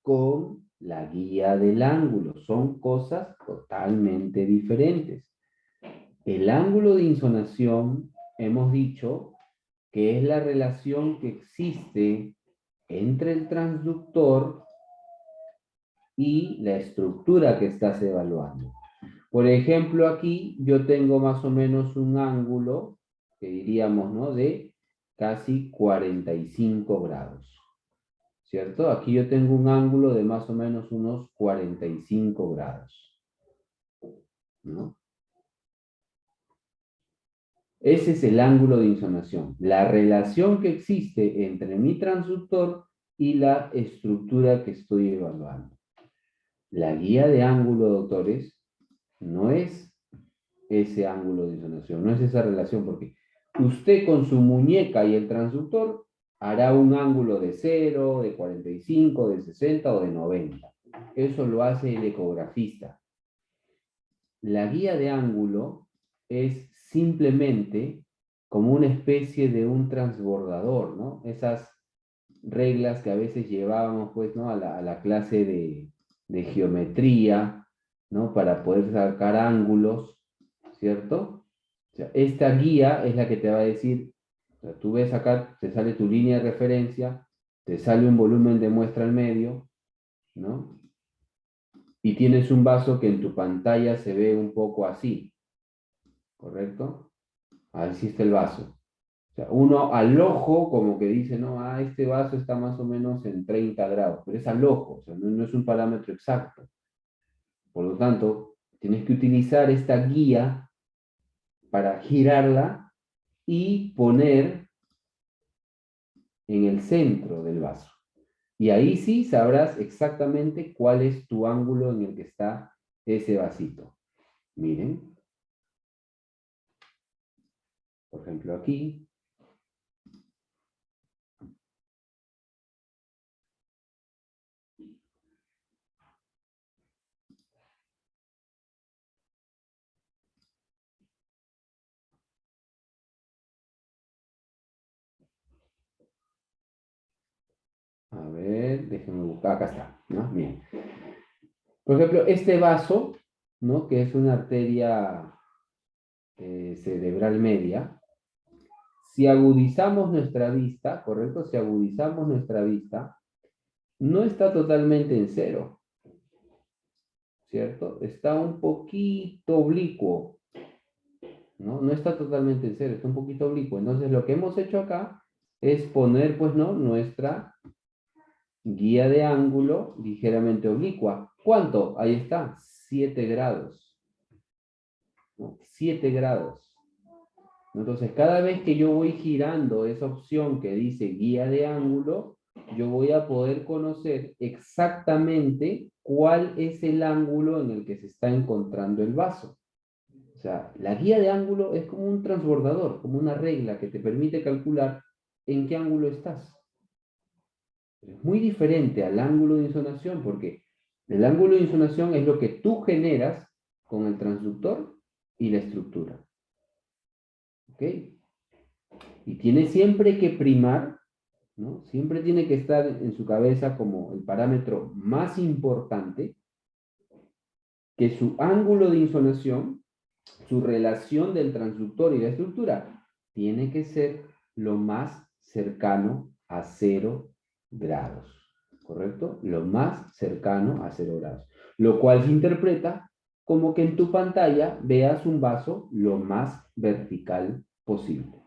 con la guía del ángulo. Son cosas totalmente diferentes. El ángulo de insonación, hemos dicho, que es la relación que existe entre el transductor y la estructura que estás evaluando. Por ejemplo, aquí yo tengo más o menos un ángulo, que diríamos, ¿no? De casi 45 grados. ¿Cierto? Aquí yo tengo un ángulo de más o menos unos 45 grados. ¿No? Ese es el ángulo de insonación, la relación que existe entre mi transductor y la estructura que estoy evaluando. La guía de ángulo, doctores, no es ese ángulo de insonación, no es esa relación, porque usted con su muñeca y el transductor hará un ángulo de 0, de 45, de 60 o de 90. Eso lo hace el ecografista. La guía de ángulo es simplemente como una especie de un transbordador, ¿no? Esas reglas que a veces llevábamos, pues, ¿no? a la clase de geometría, ¿no? Para poder sacar ángulos, ¿cierto? O sea, esta guía es la que te va a decir, o sea, tú ves acá, te sale tu línea de referencia, te sale un volumen de muestra al medio, ¿no? Y tienes un vaso que en tu pantalla se ve un poco así, ¿correcto? Así está el vaso. O sea, uno al ojo como que dice, no, este vaso está más o menos en 30 grados, pero es al ojo, o sea, no es un parámetro exacto. Por lo tanto, tienes que utilizar esta guía para girarla y poner en el centro del vaso. Y ahí sí sabrás exactamente cuál es tu ángulo en el que está ese vasito. Miren. Por ejemplo, aquí. A ver, déjenme buscar. Acá está, ¿no? Bien. Por ejemplo, este vaso, ¿no? Que es una arteria cerebral media. Si agudizamos nuestra vista, ¿correcto? Si agudizamos nuestra vista, no está totalmente en cero, ¿cierto? Está un poquito oblicuo, ¿no? No está totalmente en cero, está un poquito oblicuo. Entonces, lo que hemos hecho acá es poner, pues, ¿no? Nuestra guía de ángulo ligeramente oblicua. ¿Cuánto? Ahí está, 7 grados. ¿No? 7 grados. Entonces, cada vez que yo voy girando esa opción que dice guía de ángulo, yo voy a poder conocer exactamente cuál es el ángulo en el que se está encontrando el vaso. O sea, la guía de ángulo es como un transbordador, como una regla que te permite calcular en qué ángulo estás. Es muy diferente al ángulo de insonación porque El ángulo de insolación es lo que tú generas con el transductor y la estructura. ¿Ok? Y tiene siempre que primar, ¿no? Siempre tiene que estar en su cabeza como el parámetro más importante, que su ángulo de insolación, su relación del transductor y la estructura, tiene que ser lo más cercano a 0 grados. ¿Correcto? Lo más cercano a 0 grados. Lo cual se interpreta como que en tu pantalla veas un vaso lo más vertical posible.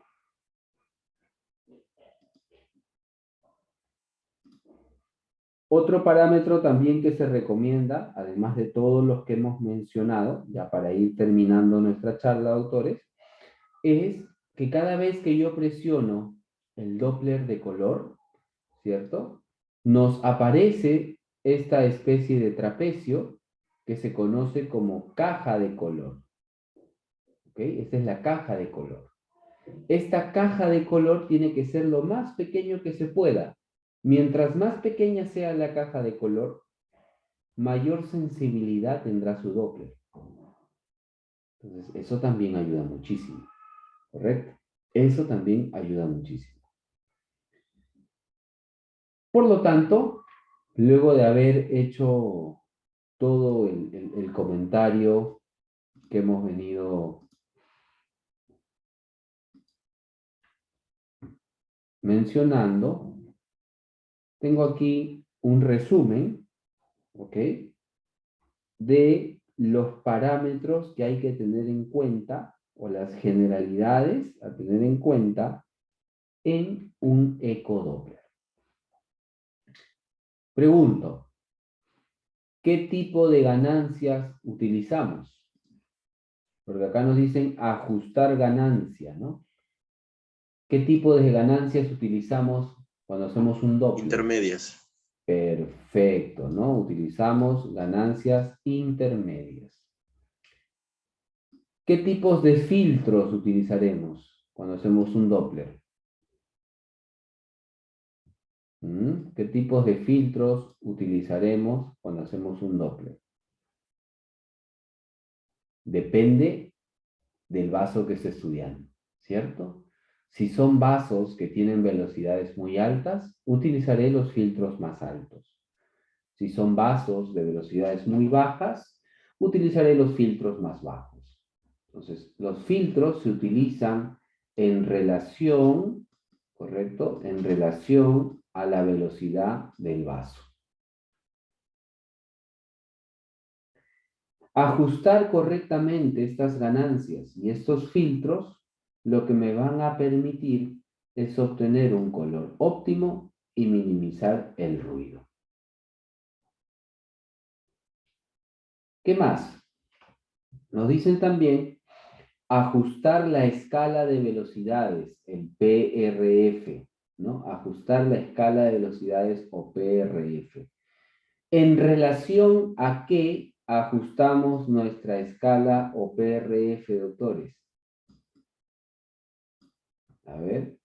Otro parámetro también que se recomienda, además de todos los que hemos mencionado, ya para ir terminando nuestra charla de autores, es que cada vez que yo presiono el Doppler de color, ¿cierto? Nos aparece esta especie de trapecio que se conoce como caja de color. ¿Ok? Esta es la caja de color. Esta caja de color tiene que ser lo más pequeño que se pueda. Mientras más pequeña sea la caja de color, mayor sensibilidad tendrá su Doppler. Entonces, eso también ayuda muchísimo. ¿Correcto? Eso también ayuda muchísimo. Por lo tanto, luego de haber hecho todo el comentario que hemos venido mencionando, tengo aquí un resumen, ¿ok? De los parámetros que hay que tener en cuenta, o las generalidades a tener en cuenta en un ecodoppler. Pregunto, ¿qué tipo de ganancias utilizamos? Porque acá nos dicen ajustar ganancia, ¿no? ¿Qué tipo de ganancias utilizamos cuando hacemos un Doppler? Intermedias. Perfecto, ¿no? Utilizamos ganancias intermedias. ¿Qué tipos de filtros utilizaremos cuando hacemos un Doppler? ¿Qué tipos de filtros utilizaremos cuando hacemos un Doppler? Depende del vaso que esté estudiando, ¿cierto? Si son vasos que tienen velocidades muy altas, utilizaré los filtros más altos. Si son vasos de velocidades muy bajas, utilizaré los filtros más bajos. Entonces, los filtros se utilizan en relación, ¿correcto? En relación a la velocidad del vaso. Ajustar correctamente estas ganancias y estos filtros, lo que me van a permitir es obtener un color óptimo y minimizar el ruido. ¿Qué más? Nos dicen también ajustar la escala de velocidades, el PRF, ¿no? Ajustar la escala de velocidades o PRF. ¿En relación a qué ajustamos nuestra escala o PRF, doctores? A ver,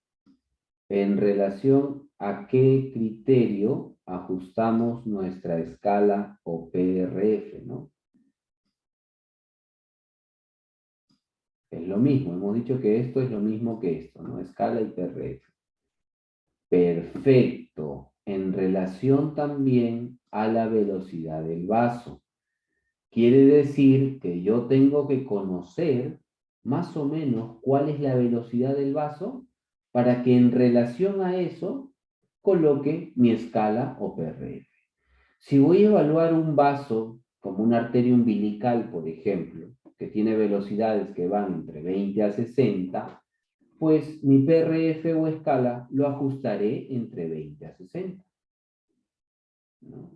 ¿en relación a qué criterio ajustamos nuestra escala o PRF, ¿no? Es lo mismo, hemos dicho que esto es lo mismo que esto, ¿no? Escala y PRF. Perfecto. En relación también a la velocidad del vaso. Quiere decir que yo tengo que conocer más o menos cuál es la velocidad del vaso para que en relación a eso coloque mi escala o PRF. Si voy a evaluar un vaso como una arteria umbilical, por ejemplo, que tiene velocidades que van entre 20 a 60, pues mi PRF o escala lo ajustaré entre 20 a 60. ¿No?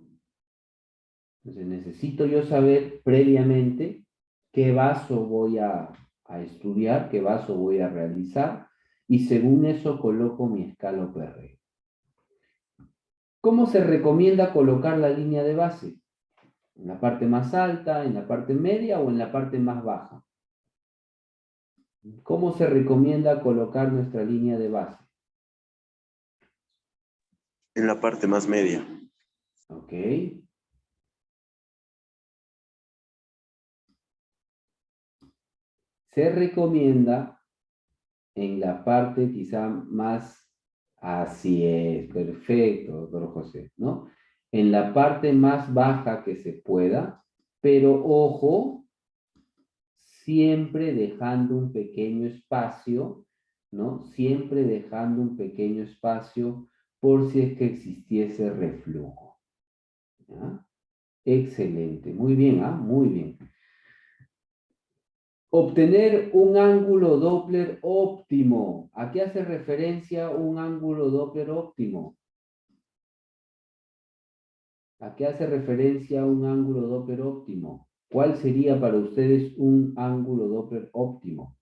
Entonces necesito yo saber previamente qué vaso voy a estudiar, qué vaso voy a realizar, y según eso coloco mi escala o PRF. ¿Cómo se recomienda colocar la línea de base? ¿En la parte más alta, en la parte media o en la parte más baja? ¿Cómo se recomienda colocar nuestra línea de base? En la parte más media. ¿Ok? Se recomienda en la parte quizá más, así es, perfecto, doctor José, ¿no? En la parte más baja que se pueda, pero ojo, siempre dejando un pequeño espacio, ¿no? Siempre dejando un pequeño espacio por si es que existiese reflujo. ¿Ya? Excelente, muy bien, ¿ah? Muy bien. Obtener un ángulo Doppler óptimo. ¿A qué hace referencia un ángulo Doppler óptimo? ¿A qué hace referencia un ángulo Doppler óptimo? ¿Cuál sería para ustedes un ángulo Doppler óptimo?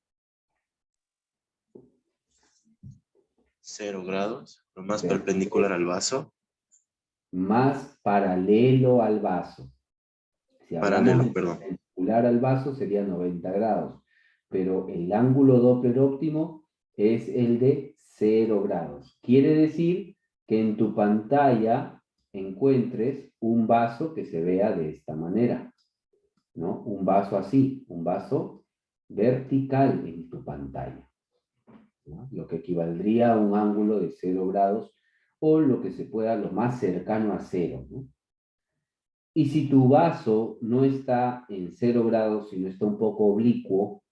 0 grados, lo más Perfecto. perpendicular al vaso. Más paralelo al vaso. Si hablamos Paralelo, de perdón. perpendicular al vaso sería 90 grados, pero el ángulo Doppler óptimo es el de 0 grados. Quiere decir que en tu pantalla encuentres un vaso que se vea de esta manera, ¿no? Un vaso así, un vaso vertical en tu pantalla, ¿no? Lo que equivaldría a un ángulo de 0 grados o lo que se pueda, lo más cercano a 0, ¿no? Y si tu vaso no está en 0 grados, sino está un poco oblicuo,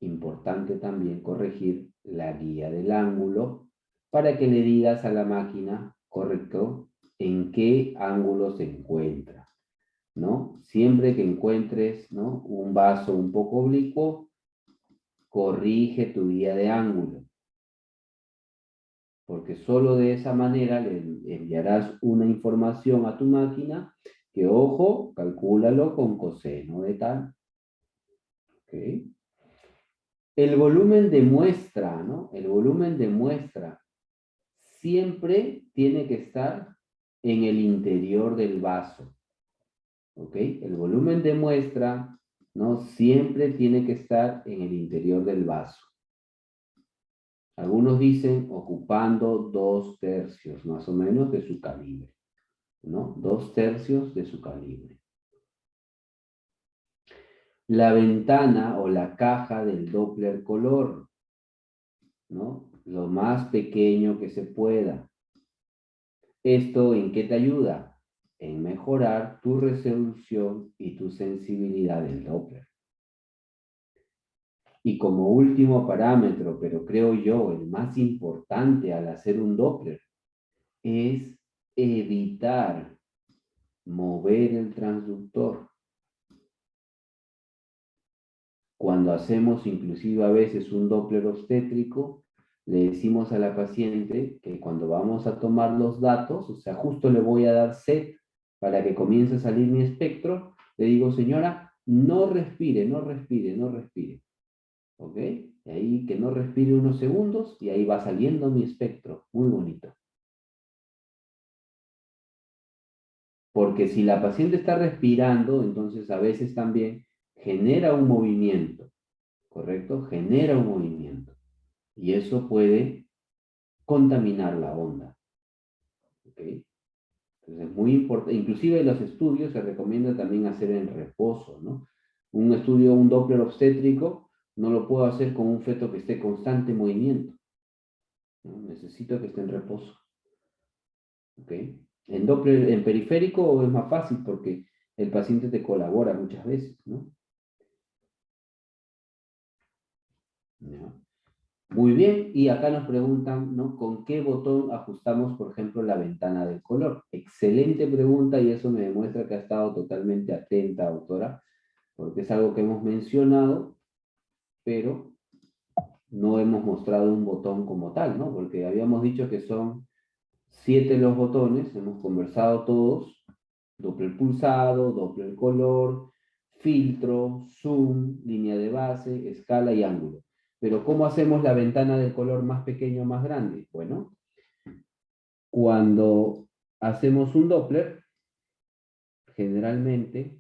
importante también corregir la guía del ángulo para que le digas a la máquina, correcto, en qué ángulo se encuentra, ¿no? Siempre que encuentres, ¿no?, un vaso un poco oblicuo, corrige tu guía de ángulo, porque solo de esa manera le enviarás una información a tu máquina que, ojo, calcúlalo con coseno de tal. ¿Ok? El volumen de muestra, ¿no? El volumen de muestra siempre tiene que estar en el interior del vaso. ¿Ok? El volumen de muestra, ¿no?, siempre tiene que estar en el interior del vaso. Algunos dicen ocupando 2/3 más o menos de su calibre, ¿no? 2/3 de su calibre. La ventana o la caja del Doppler color, ¿no? Lo más pequeño que se pueda. ¿Esto en qué te ayuda? En mejorar tu resolución y tu sensibilidad del Doppler. Y como último parámetro, pero creo yo el más importante al hacer un Doppler, es evitar mover el transductor. Cuando hacemos inclusive a veces un Doppler obstétrico, le decimos a la paciente que cuando vamos a tomar los datos, o sea, justo le voy a dar set para que comience a salir mi espectro, le digo, señora, no respire, no respire, no respire. ¿Ok? Y ahí que no respire unos segundos y ahí va saliendo mi espectro. Muy bonito. Porque si la paciente está respirando, entonces a veces también genera un movimiento, ¿correcto? Genera un movimiento. Y eso puede contaminar la onda. ¿Ok? Entonces es muy importante. Inclusive en los estudios se recomienda también hacer en reposo, ¿no? Un estudio, un Doppler obstétrico, no lo puedo hacer con un feto que esté en constante movimiento, ¿no? Necesito que esté en reposo. ¿Ok? En Doppler, en periférico es más fácil porque el paciente te colabora muchas veces, ¿no? ¿Ya? Muy bien, y acá nos preguntan, ¿no?, ¿con qué botón ajustamos, por ejemplo, la ventana del color? Excelente pregunta y eso me demuestra que ha estado totalmente atenta, doctora, porque es algo que hemos mencionado, pero no hemos mostrado un botón como tal, ¿no? Porque habíamos dicho que son 7 los botones, hemos conversado todos: Doppler pulsado, Doppler color, filtro, zoom, línea de base, escala y ángulo. Pero ¿cómo hacemos la ventana del color más pequeño o más grande? Bueno, cuando hacemos un Doppler, generalmente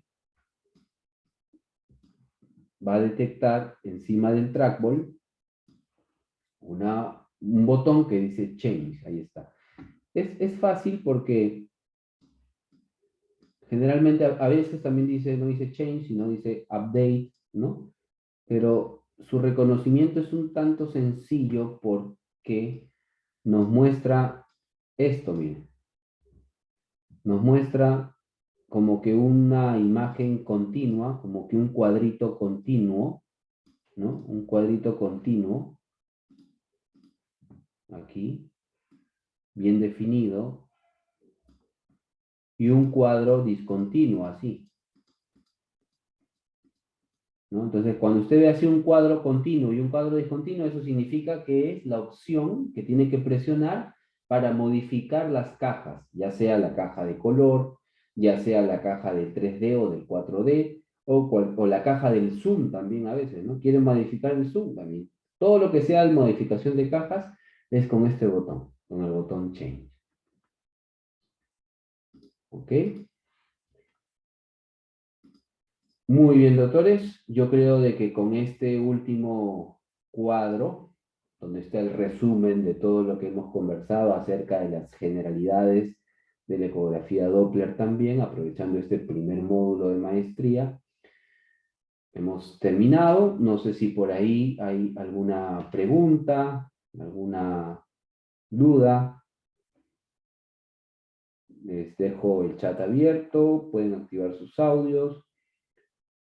va a detectar encima del trackball un botón que dice Change, ahí está. Es fácil porque generalmente a veces también dice, no dice Change, sino dice Update, ¿no? Pero su reconocimiento es un tanto sencillo porque nos muestra esto, miren. Nos muestra como que una imagen continua, como que un cuadrito continuo, ¿no? Un cuadrito continuo, aquí, bien definido, y un cuadro discontinuo, así. ¿No? Entonces, cuando usted ve así un cuadro continuo y un cuadro discontinuo, eso significa que es la opción que tiene que presionar para modificar las cajas, ya sea la caja de color, ya sea la caja del 3D o del 4D, o la caja del zoom también a veces, ¿no? Quieren modificar el zoom también. Todo lo que sea modificación de cajas es con este botón, con el botón Change. ¿Ok? Muy bien, doctores. Yo creo de que con este último cuadro, donde está el resumen de todo lo que hemos conversado acerca de las generalidades de la ecografía Doppler también, aprovechando este primer módulo de maestría, hemos terminado. No sé si por ahí hay alguna pregunta, alguna duda. Les dejo el chat abierto, pueden activar sus audios.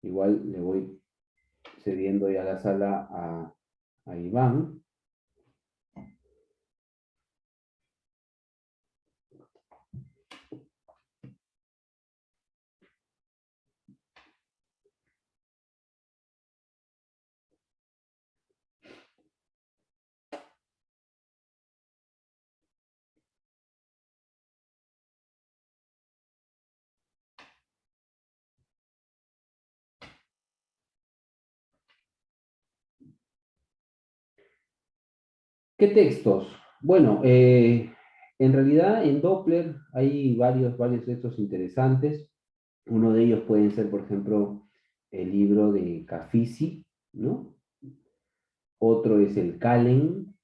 Igual le voy cediendo ya la sala a Iván. ¿Qué textos? Bueno, en realidad en Doppler hay varios textos interesantes. Uno de ellos pueden ser, por ejemplo, el libro de Cafisi, ¿no? Otro es el Kallen.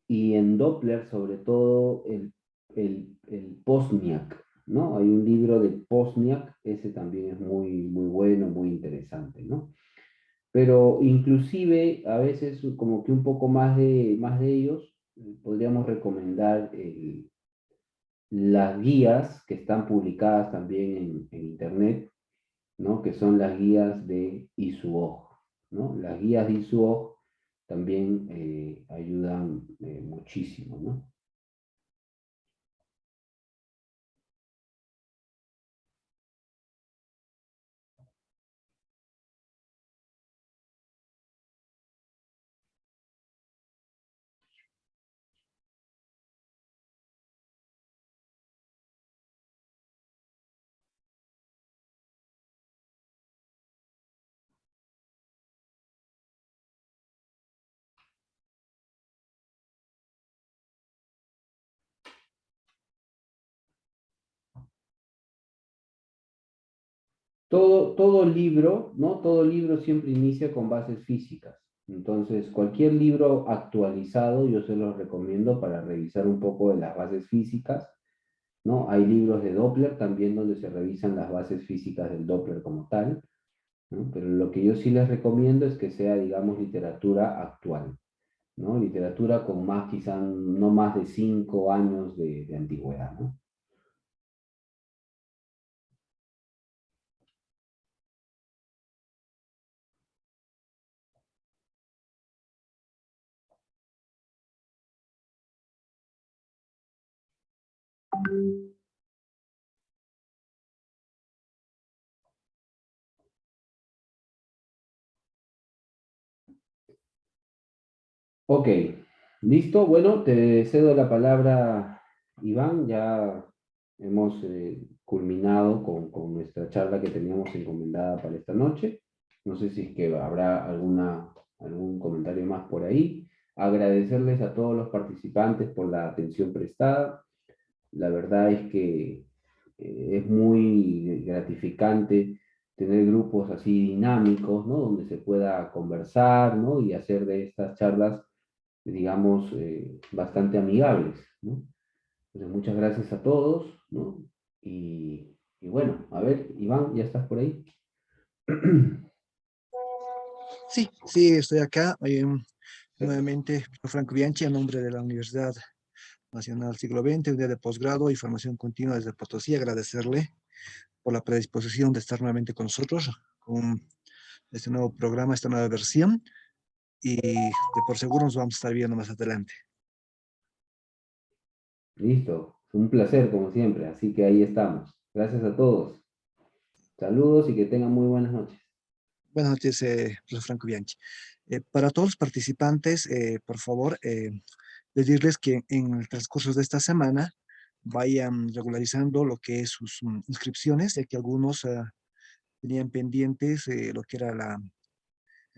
Y en Doppler, sobre todo, el Pozniak, ¿no? Hay un libro de Pozniak, ese también es muy bueno, muy interesante, ¿no? Pero inclusive a veces como que un poco más de ellos, podríamos recomendar las guías que están publicadas también en internet, ¿no? Que son las guías de Isuog, ¿no? Las guías de Isuog también ayudan muchísimo, ¿no? Todo libro, ¿no? Todo libro siempre inicia con bases físicas. Entonces, cualquier libro actualizado yo se los recomiendo para revisar un poco de las bases físicas, ¿no? Hay libros de Doppler también donde se revisan las bases físicas del Doppler como tal, ¿no? Pero lo que yo sí les recomiendo es que sea, digamos, literatura actual, ¿no? Literatura con más, quizá no más de 5 años de antigüedad, ¿no? Ok, listo. Bueno, te cedo la palabra, Iván. Ya hemos culminado con nuestra charla que teníamos encomendada para esta noche. No sé si es que habrá algún comentario más por ahí. Agradecerles a todos los participantes por la atención prestada. La verdad es que es muy gratificante tener grupos así dinámicos, ¿no? Donde se pueda conversar, ¿no? Y hacer de estas charlas, digamos, bastante amigables, ¿no? Entonces, muchas gracias a todos, ¿no? Y bueno, a ver, Iván, ¿ya estás por ahí? Sí, sí, estoy acá. Nuevamente, Franco Bianchi, a nombre de la Universidad Nacional Siglo XX, Unidad de Posgrado y Formación Continua desde Potosí, agradecerle por la predisposición de estar nuevamente con nosotros, con este nuevo programa, esta nueva versión, y de por seguro nos vamos a estar viendo más adelante. Listo, un placer como siempre, así que ahí estamos. Gracias a todos. Saludos y que tengan muy buenas noches. Buenas noches, profesor Franco Bianchi. Para todos los participantes, por favor, pedirles que en el transcurso de esta semana vayan regularizando lo que es sus inscripciones, ya que algunos tenían pendientes lo que era la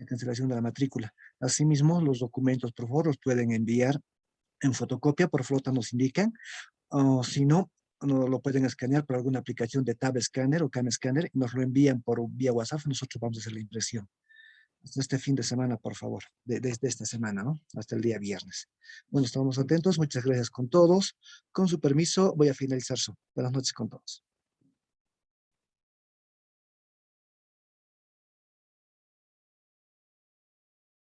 cancelación de la matrícula. Asimismo, los documentos, por favor, los pueden enviar en fotocopia, por flota nos indican, o si no, no lo pueden escanear por alguna aplicación de Tab Scanner o Cam Scanner y nos lo envían por vía WhatsApp, nosotros vamos a hacer la impresión. Hasta este fin de semana, por favor, desde esta semana, ¿no? Hasta el día viernes. Bueno, estamos atentos, muchas gracias con todos. Con su permiso, voy a finalizar su. Buenas noches con todos.